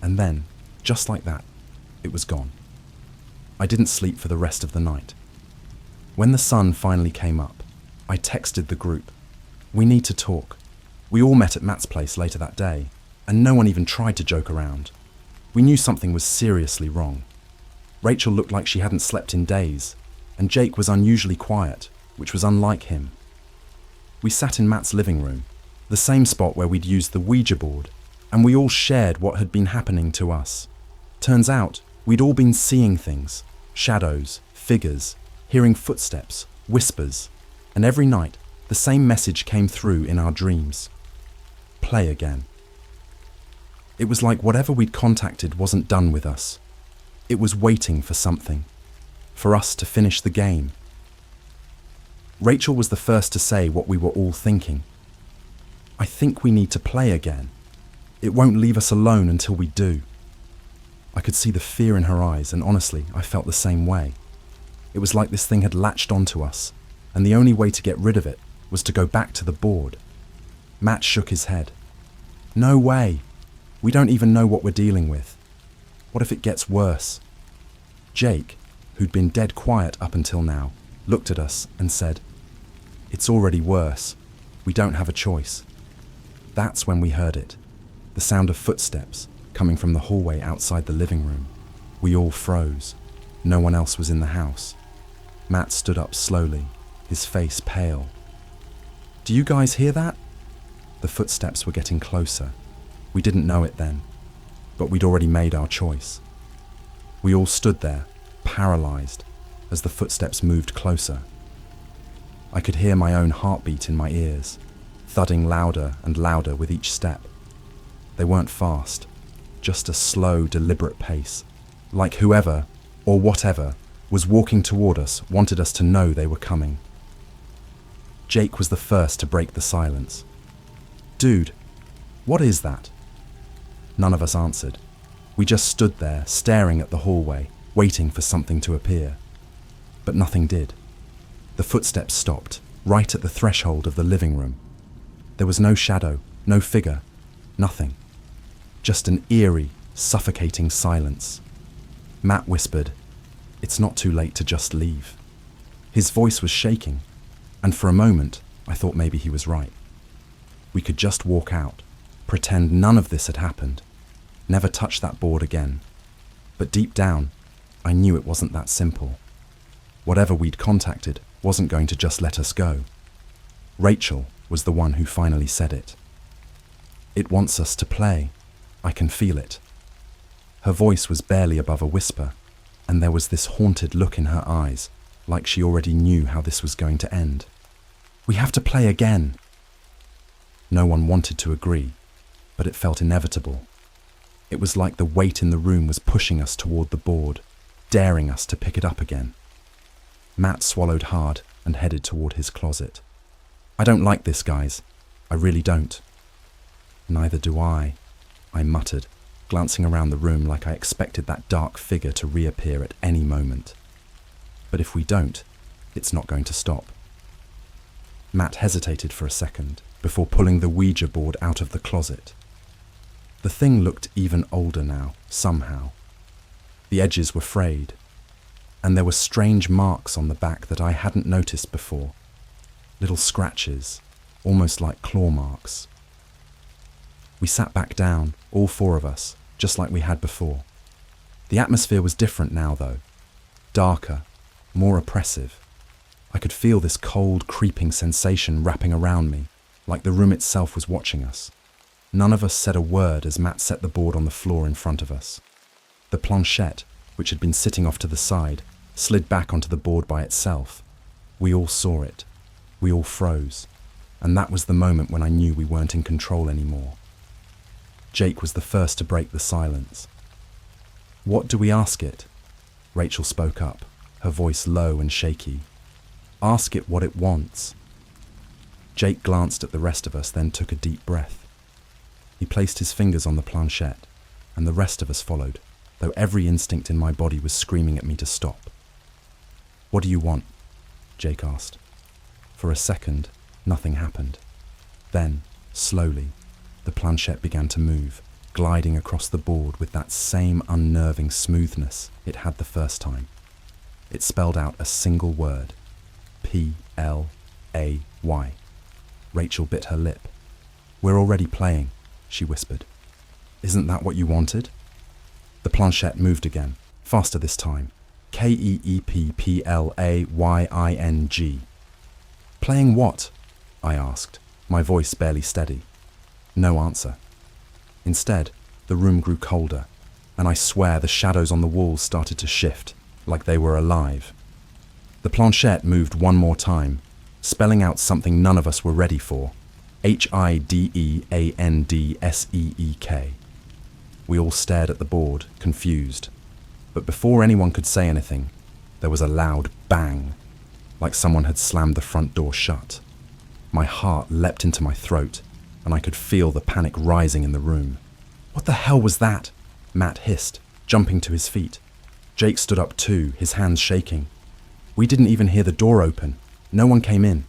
And then, just like that, it was gone. I didn't sleep for the rest of the night. When the sun finally came up, I texted the group. "We need to talk." We all met at Matt's place later that day, and no one even tried to joke around. We knew something was seriously wrong. Rachel looked like she hadn't slept in days, and Jake was unusually quiet, which was unlike him. We sat in Matt's living room, the same spot where we'd used the Ouija board, and we all shared what had been happening to us. Turns out, we'd all been seeing things, shadows, figures, hearing footsteps, whispers, and every night, the same message came through in our dreams. Play again. It was like whatever we'd contacted wasn't done with us. It was waiting for something, for us to finish the game. Rachel was the first to say what we were all thinking. "I think we need to play again. It won't leave us alone until we do." I could see the fear in her eyes, and honestly, I felt the same way. It was like this thing had latched onto us, and the only way to get rid of it was to go back to the board. Matt shook his head. "No way. We don't even know what we're dealing with. What if it gets worse?" Jake, who'd been dead quiet up until now, looked at us and said, "It's already worse. We don't have a choice." That's when we heard it, the sound of footsteps coming from the hallway outside the living room. We all froze. No one else was in the house. Matt stood up slowly, his face pale. "Do you guys hear that?" The footsteps were getting closer. We didn't know it then, but we'd already made our choice. We all stood there, paralyzed, as the footsteps moved closer. I could hear my own heartbeat in my ears, thudding louder and louder with each step. They weren't fast, just a slow, deliberate pace, like whoever, or whatever, was walking toward us wanted us to know they were coming. Jake was the first to break the silence. "Dude, what is that?" None of us answered. We just stood there, staring at the hallway, waiting for something to appear. But nothing did. The footsteps stopped, right at the threshold of the living room. There was no shadow, no figure, nothing. Just an eerie, suffocating silence. Matt whispered, "It's not too late to just leave." His voice was shaking, and for a moment, I thought maybe he was right. We could just walk out, pretend none of this had happened, never touch that board again. But deep down, I knew it wasn't that simple. Whatever we'd contacted wasn't going to just let us go. Rachel was the one who finally said it. "It wants us to play. I can feel it." Her voice was barely above a whisper, and there was this haunted look in her eyes, like she already knew how this was going to end. "We have to play again." No one wanted to agree, but it felt inevitable. It was like the weight in the room was pushing us toward the board, daring us to pick it up again. Matt swallowed hard and headed toward his closet. "I don't like this, guys. I really don't." "Neither do I," I muttered, glancing around the room like I expected that dark figure to reappear at any moment. But if we don't, it's not going to stop. Matt hesitated for a second before pulling the Ouija board out of the closet. The thing looked even older now, somehow. The edges were frayed, and there were strange marks on the back that I hadn't noticed before. Little scratches, almost like claw marks. We sat back down, all four of us, just like we had before. The atmosphere was different now, though. Darker, more oppressive. I could feel this cold, creeping sensation wrapping around me, like the room itself was watching us. None of us said a word as Matt set the board on the floor in front of us. The planchette, which had been sitting off to the side, slid back onto the board by itself. We all saw it. We all froze. And that was the moment when I knew we weren't in control anymore. Jake was the first to break the silence. "What do we ask it?" Rachel spoke up, her voice low and shaky. "Ask it what it wants." Jake glanced at the rest of us, then took a deep breath. He placed his fingers on the planchette, and the rest of us followed, though every instinct in my body was screaming at me to stop. "What do you want?" Jake asked. For a second, nothing happened. Then, slowly, the planchette began to move, gliding across the board with that same unnerving smoothness it had the first time. It spelled out a single word. P-L-A-Y. Rachel bit her lip. "We're already playing," she whispered. "Isn't that what you wanted?" The planchette moved again, faster this time. KeepplaYing. "Playing what?" I asked, my voice barely steady. No answer. Instead, the room grew colder, and I swear the shadows on the walls started to shift, like they were alive. The planchette moved one more time, spelling out something none of us were ready for. Hideandseek. We all stared at the board, confused. But before anyone could say anything, there was a loud bang, like someone had slammed the front door shut. My heart leapt into my throat, and I could feel the panic rising in the room. "What the hell was that?" Matt hissed, jumping to his feet. Jake stood up too, his hands shaking. We didn't even hear the door open. No one came in.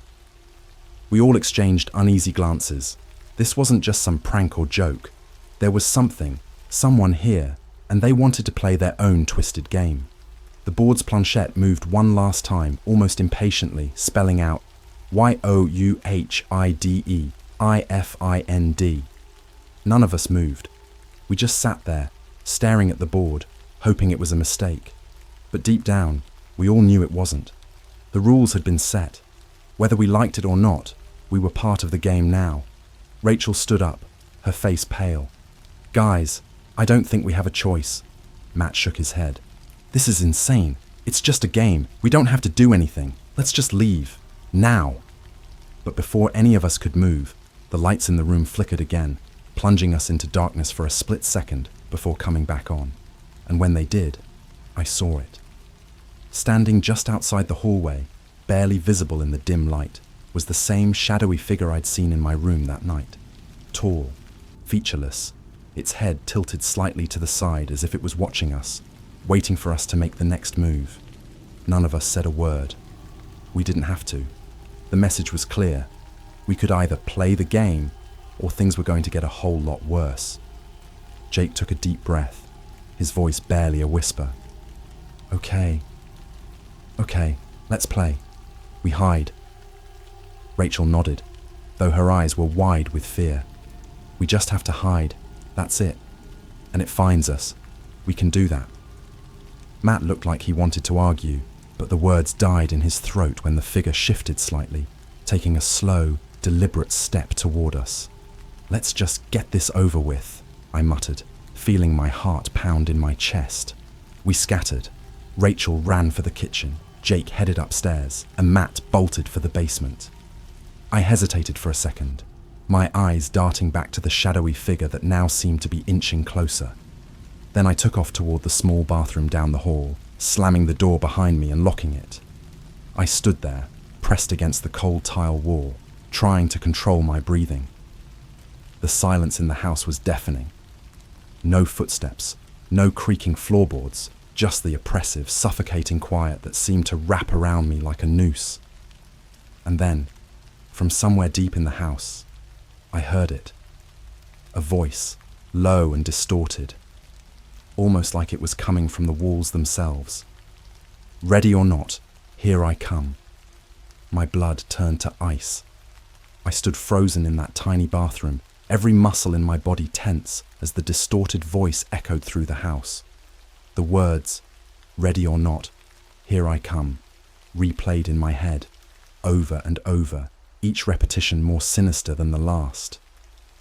We all exchanged uneasy glances. This wasn't just some prank or joke. There was someone here, and they wanted to play their own twisted game. The board's planchette moved one last time, almost impatiently, spelling out YOUHIDEIFIND. None of us moved. We just sat there, staring at the board, hoping it was a mistake. But deep down, we all knew it wasn't. The rules had been set. Whether we liked it or not, we were part of the game now. Rachel stood up, her face pale. "Guys, I don't think we have a choice." Matt shook his head. "This is insane. It's just a game. We don't have to do anything. Let's just leave." Now! But before any of us could move, the lights in the room flickered again, plunging us into darkness for a split second before coming back on. And when they did, I saw it. Standing just outside the hallway, barely visible in the dim light, was the same shadowy figure I'd seen in my room that night. Tall, featureless, its head tilted slightly to the side as if it was watching us, waiting for us to make the next move. None of us said a word. We didn't have to. The message was clear. We could either play the game, or things were going to get a whole lot worse. Jake took a deep breath, his voice barely a whisper. Okay, let's play. We hide. Rachel nodded, though her eyes were wide with fear. We just have to hide, that's it. And it finds us. We can do that. Matt looked like he wanted to argue, but the words died in his throat when the figure shifted slightly, taking a slow, deliberate step toward us. Let's just get this over with, I muttered, feeling my heart pound in my chest. We scattered. Rachel ran for the kitchen, Jake headed upstairs, and Matt bolted for the basement. I hesitated for a second, my eyes darting back to the shadowy figure that now seemed to be inching closer. Then I took off toward the small bathroom down the hall, slamming the door behind me and locking it. I stood there, pressed against the cold tile wall, trying to control my breathing. The silence in the house was deafening. No footsteps, no creaking floorboards, just the oppressive, suffocating quiet that seemed to wrap around me like a noose. And then, from somewhere deep in the house, I heard it. A voice, low and distorted, almost like it was coming from the walls themselves. Ready or not, here I come. My blood turned to ice. I stood frozen in that tiny bathroom, every muscle in my body tense as the distorted voice echoed through the house. The words, ready or not, here I come, replayed in my head, over and over, each repetition more sinister than the last.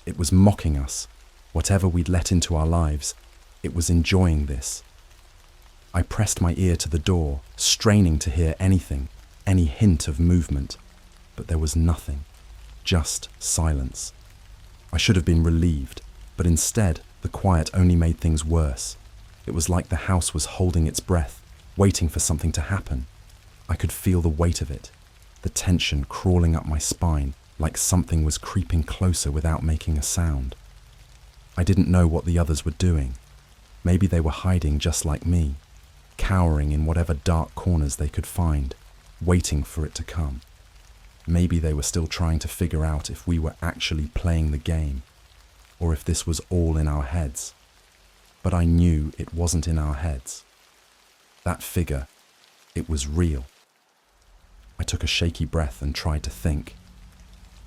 It was mocking us, whatever we'd let into our lives. It was enjoying this. I pressed my ear to the door, straining to hear anything, any hint of movement, but there was nothing, just silence. I should have been relieved, but instead, the quiet only made things worse. It was like the house was holding its breath, waiting for something to happen. I could feel the weight of it, the tension crawling up my spine, like something was creeping closer without making a sound. I didn't know what the others were doing. Maybe they were hiding just like me, cowering in whatever dark corners they could find, waiting for it to come. Maybe they were still trying to figure out if we were actually playing the game, or if this was all in our heads. But I knew it wasn't in our heads. That figure, it was real. I took a shaky breath and tried to think.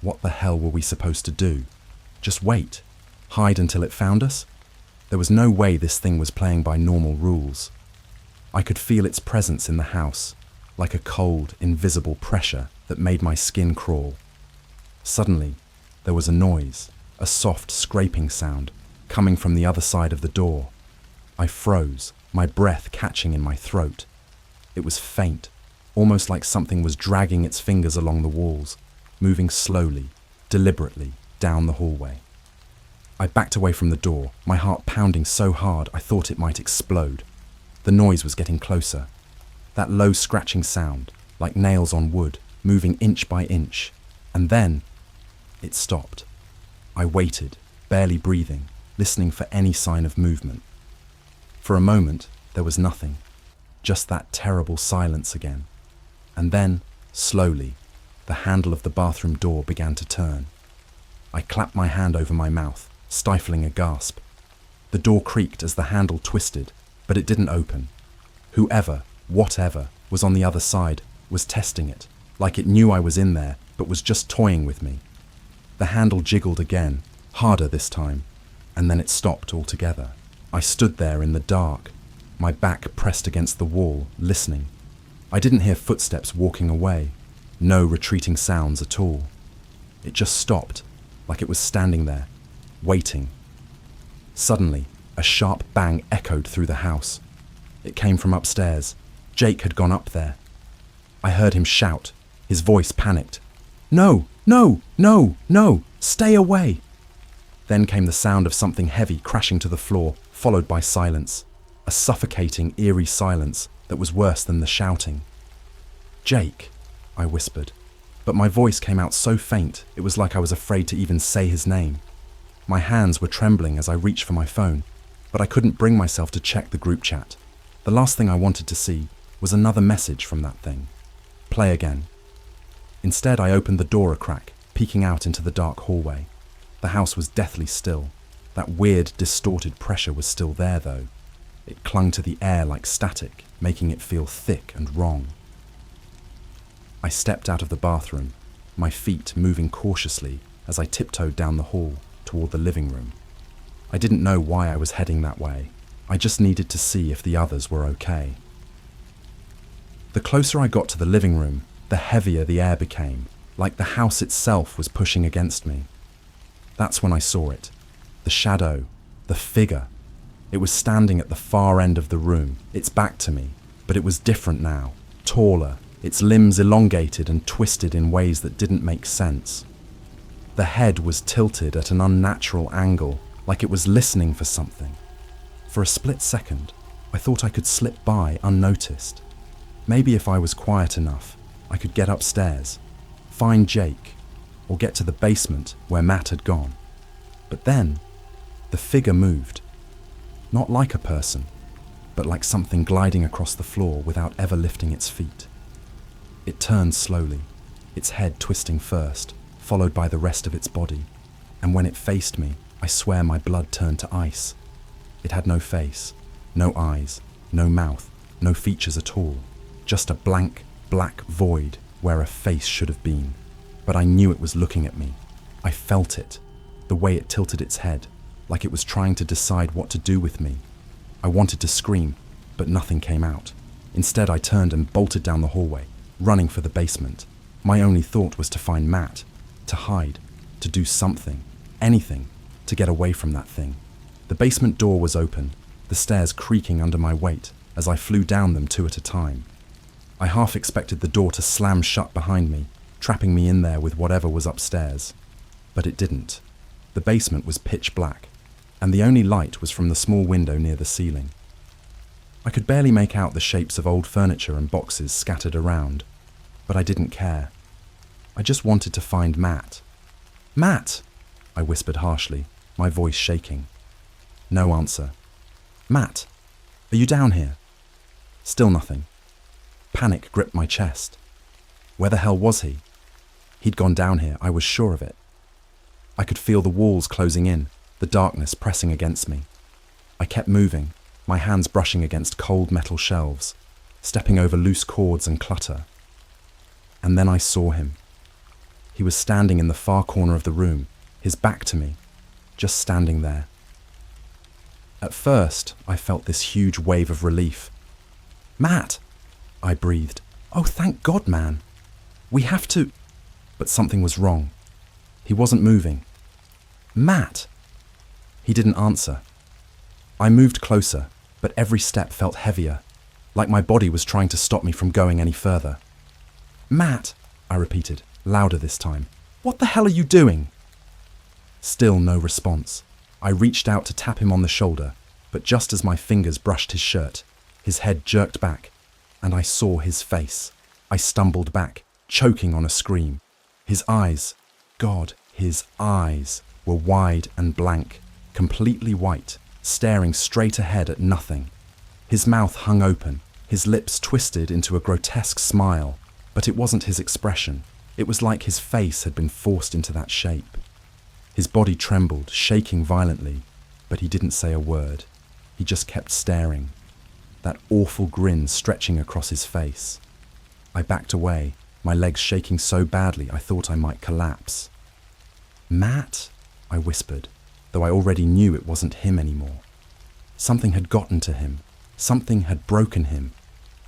What the hell were we supposed to do? Just wait? Hide until it found us? There was no way this thing was playing by normal rules. I could feel its presence in the house, like a cold, invisible pressure that made my skin crawl. Suddenly, there was a noise, a soft scraping sound, coming from the other side of the door. I froze, my breath catching in my throat. It was faint, almost like something was dragging its fingers along the walls, moving slowly, deliberately, down the hallway. I backed away from the door, my heart pounding so hard I thought it might explode. The noise was getting closer. That low scratching sound, like nails on wood, moving inch by inch. And then, it stopped. I waited, barely breathing, listening for any sign of movement. For a moment, there was nothing, just that terrible silence again. And then, slowly, the handle of the bathroom door began to turn. I clapped my hand over my mouth, stifling a gasp. The door creaked as the handle twisted, but it didn't open. Whoever, whatever, was on the other side was testing it, like it knew I was in there, but was just toying with me. The handle jiggled again, harder this time, and then it stopped altogether. I stood there in the dark, my back pressed against the wall, listening. I didn't hear footsteps walking away, no retreating sounds at all. It just stopped, like it was standing there, waiting. Suddenly, a sharp bang echoed through the house. It came from upstairs. Jake had gone up there. I heard him shout, His voice panicked. No, no, no, no, stay away. Then came the sound of something heavy crashing to the floor, followed by silence. A suffocating, eerie silence that was worse than the shouting. Jake, I whispered, but my voice came out so faint it was like I was afraid to even say his name. My hands were trembling as I reached for my phone, but I couldn't bring myself to check the group chat. The last thing I wanted to see was another message from that thing. Play again. Instead, I opened the door a crack, peeking out into the dark hallway. The house was deathly still. That weird, distorted pressure was still there, though. It clung to the air like static, making it feel thick and wrong. I stepped out of the bathroom, my feet moving cautiously as I tiptoed down the hall toward the living room. I didn't know why I was heading that way. I just needed to see if the others were okay. The closer I got to the living room, the heavier the air became, like the house itself was pushing against me. That's when I saw it. The shadow, the figure. It was standing at the far end of the room, its back to me, but it was different now, taller, its limbs elongated and twisted in ways that didn't make sense. The head was tilted at an unnatural angle, like it was listening for something. For a split second, I thought I could slip by unnoticed. Maybe if I was quiet enough, I could get upstairs, find Jake, or get to the basement where Matt had gone. But then, the figure moved. Not like a person, but like something gliding across the floor without ever lifting its feet. It turned slowly, its head twisting first, followed by the rest of its body, and when it faced me, I swear my blood turned to ice. It had no face, no eyes, no mouth, no features at all, just a blank, black void where a face should have been. But I knew it was looking at me. I felt it, the way it tilted its head, like it was trying to decide what to do with me. I wanted to scream, but nothing came out. Instead, I turned and bolted down the hallway, running for the basement. My only thought was to find Matt, to hide, to do something, anything, to get away from that thing. The basement door was open, the stairs creaking under my weight as I flew down them two at a time. I half expected the door to slam shut behind me, trapping me in there with whatever was upstairs. But it didn't. The basement was pitch black, and the only light was from the small window near the ceiling. I could barely make out the shapes of old furniture and boxes scattered around, but I didn't care. I just wanted to find Matt. Matt! I whispered harshly, my voice shaking. No answer. Matt, are you down here? Still nothing. Panic gripped my chest. Where the hell was he? He'd gone down here, I was sure of it. I could feel the walls closing in, the darkness pressing against me. I kept moving, my hands brushing against cold metal shelves, stepping over loose cords and clutter. And then I saw him. He was standing in the far corner of the room, his back to me, just standing there. At first, I felt this huge wave of relief. Matt! I breathed. Oh, thank God, man. We have to... But something was wrong. He wasn't moving. Matt! He didn't answer. I moved closer, but every step felt heavier, like my body was trying to stop me from going any further. Matt! I repeated, louder this time. What the hell are you doing? Still no response. I reached out to tap him on the shoulder, but just as my fingers brushed his shirt, his head jerked back, and I saw his face. I stumbled back, choking on a scream. His eyes, God, his eyes were wide and blank, completely white, staring straight ahead at nothing. His mouth hung open, his lips twisted into a grotesque smile, but it wasn't his expression. It was like his face had been forced into that shape. His body trembled, shaking violently, but he didn't say a word. He just kept staring, that awful grin stretching across his face. I backed away, my legs shaking so badly I thought I might collapse. Matt, I whispered, though I already knew it wasn't him anymore. Something had gotten to him, something had broken him,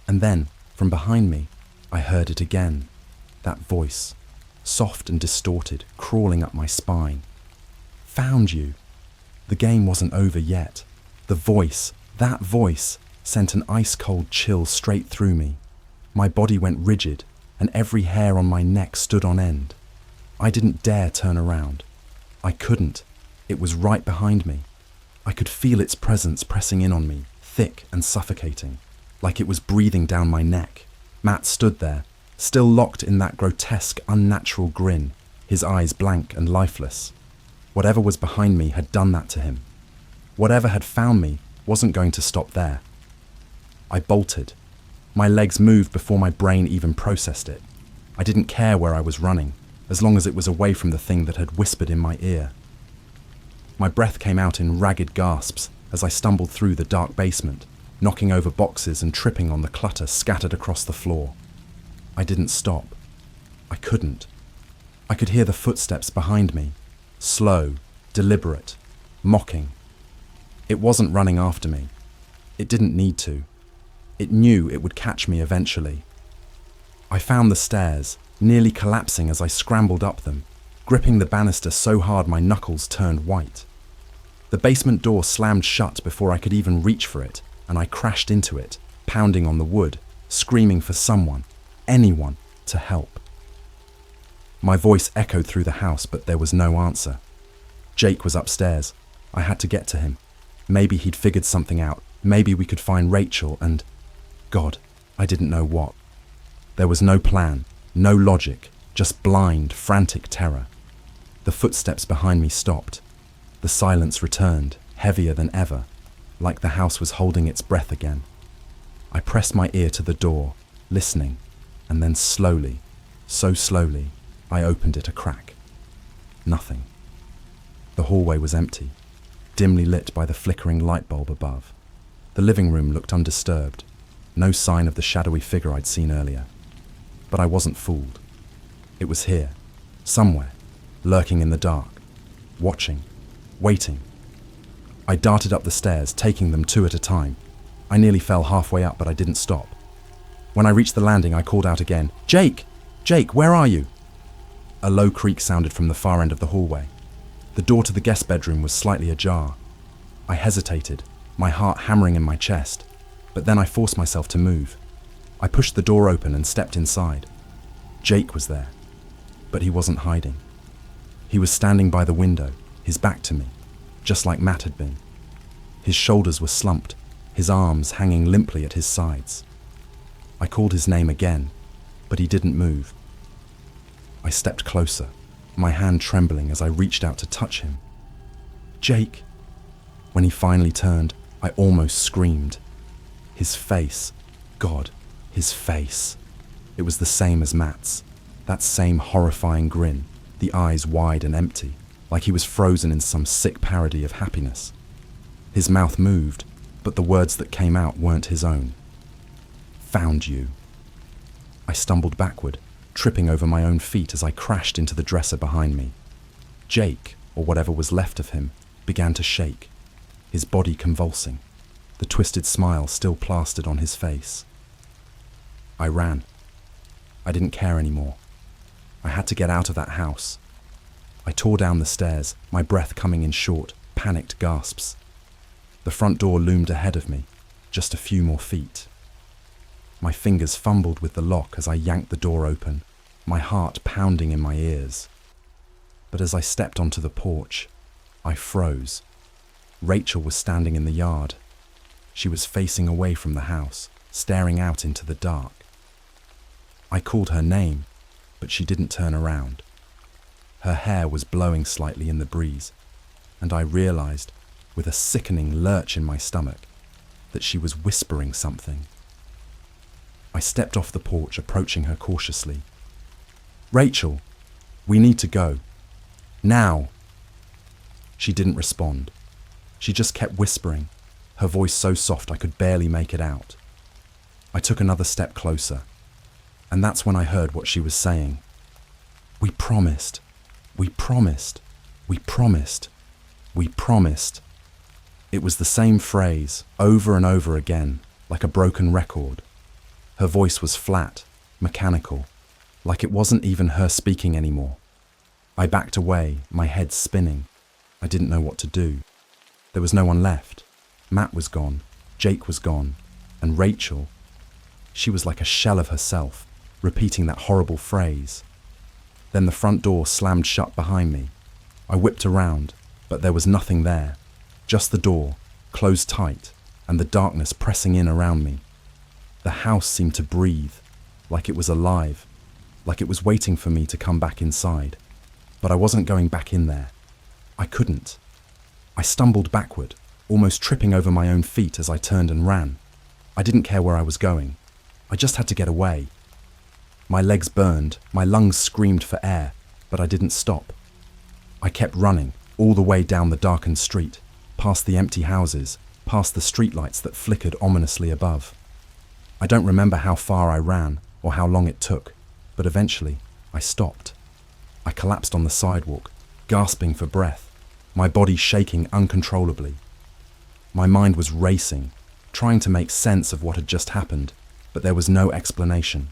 and then, from behind me, I heard it again, that voice, soft and distorted, crawling up my spine. Found you. The game wasn't over yet. The voice, that voice, sent an ice-cold chill straight through me. My body went rigid, and every hair on my neck stood on end. I didn't dare turn around. I couldn't. It was right behind me. I could feel its presence pressing in on me, thick and suffocating, like it was breathing down my neck. Matt stood there, still locked in that grotesque, unnatural grin, his eyes blank and lifeless. Whatever was behind me had done that to him. Whatever had found me wasn't going to stop there. I bolted. My legs moved before my brain even processed it. I didn't care where I was running, as long as it was away from the thing that had whispered in my ear. My breath came out in ragged gasps as I stumbled through the dark basement, knocking over boxes and tripping on the clutter scattered across the floor. I didn't stop. I couldn't. I could hear the footsteps behind me, slow, deliberate, mocking. It wasn't running after me. It didn't need to. It knew it would catch me eventually. I found the stairs, nearly collapsing as I scrambled up them, gripping the banister so hard my knuckles turned white. The basement door slammed shut before I could even reach for it, and I crashed into it, pounding on the wood, screaming for someone, anyone, to help. My voice echoed through the house, but there was no answer. Jake was upstairs. I had to get to him. Maybe he'd figured something out. Maybe we could find Rachel and... God, I didn't know what. There was no plan, no logic, just blind, frantic terror. The footsteps behind me stopped. The silence returned, heavier than ever, like the house was holding its breath again. I pressed my ear to the door, listening, and then slowly, so slowly, I opened it a crack. Nothing. The hallway was empty, dimly lit by the flickering light bulb above. The living room looked undisturbed, no sign of the shadowy figure I'd seen earlier. But I wasn't fooled. It was here, somewhere, lurking in the dark, watching, waiting. I darted up the stairs, taking them two at a time. I nearly fell halfway up, but I didn't stop. When I reached the landing, I called out again, "Jake! Jake, where are you?" A low creak sounded from the far end of the hallway. The door to the guest bedroom was slightly ajar. I hesitated, my heart hammering in my chest, but then I forced myself to move. I pushed the door open and stepped inside. Jake was there, but he wasn't hiding. He was standing by the window, his back to me, just like Matt had been. His shoulders were slumped, his arms hanging limply at his sides. I called his name again, but he didn't move. I stepped closer, my hand trembling as I reached out to touch him. "Jake!" When he finally turned, I almost screamed. His face, God, his face. It was the same as Matt's, that same horrifying grin, the eyes wide and empty, like he was frozen in some sick parody of happiness. His mouth moved, but the words that came out weren't his own. "Found you." I stumbled backward, tripping over my own feet as I crashed into the dresser behind me. Jake, or whatever was left of him, began to shake, his body convulsing, the twisted smile still plastered on his face. I ran. I didn't care anymore. I had to get out of that house. I tore down the stairs, my breath coming in short, panicked gasps. The front door loomed ahead of me, just a few more feet. My fingers fumbled with the lock as I yanked the door open, my heart pounding in my ears. But as I stepped onto the porch, I froze. Rachel was standing in the yard. She was facing away from the house, staring out into the dark. I called her name, but she didn't turn around. Her hair was blowing slightly in the breeze, and I realized, with a sickening lurch in my stomach, that she was whispering something. I stepped off the porch, approaching her cautiously. "Rachel, we need to go. Now." She didn't respond. She just kept whispering, her voice so soft I could barely make it out. I took another step closer, and that's when I heard what she was saying. "We promised. We promised. We promised. We promised." It was the same phrase, over and over again, like a broken record. Her voice was flat, mechanical, like it wasn't even her speaking anymore. I backed away, my head spinning. I didn't know what to do. There was no one left. Matt was gone, Jake was gone, and Rachel, she was like a shell of herself, repeating that horrible phrase. Then the front door slammed shut behind me. I whipped around, but there was nothing there. Just the door, closed tight, and the darkness pressing in around me. The house seemed to breathe, like it was alive, like it was waiting for me to come back inside. But I wasn't going back in there. I couldn't. I stumbled backward, almost tripping over my own feet as I turned and ran. I didn't care where I was going. I just had to get away. My legs burned, my lungs screamed for air, but I didn't stop. I kept running, all the way down the darkened street, past the empty houses, past the streetlights that flickered ominously above. I don't remember how far I ran or how long it took, but eventually I stopped. I collapsed on the sidewalk, gasping for breath, my body shaking uncontrollably. My mind was racing, trying to make sense of what had just happened, but there was no explanation,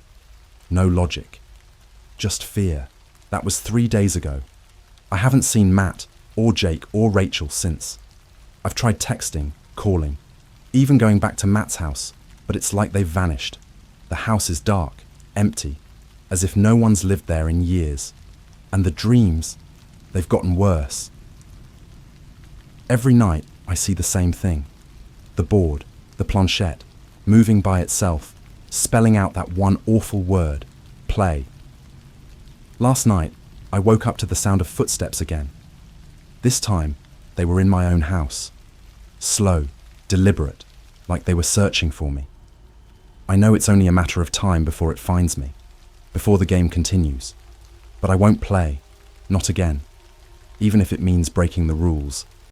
no logic, just fear. That was 3 days ago. I haven't seen Matt or Jake or Rachel since. I've tried texting, calling, even going back to Matt's house, but it's like they've vanished. The house is dark, empty, as if no one's lived there in years. And the dreams, they've gotten worse. Every night I see the same thing. The board, the planchette, moving by itself, spelling out that one awful word, play. Last night, I woke up to the sound of footsteps again. This time, they were in my own house. Slow, deliberate, like they were searching for me. I know it's only a matter of time before it finds me, before the game continues. But I won't play, not again, even if it means breaking the rules.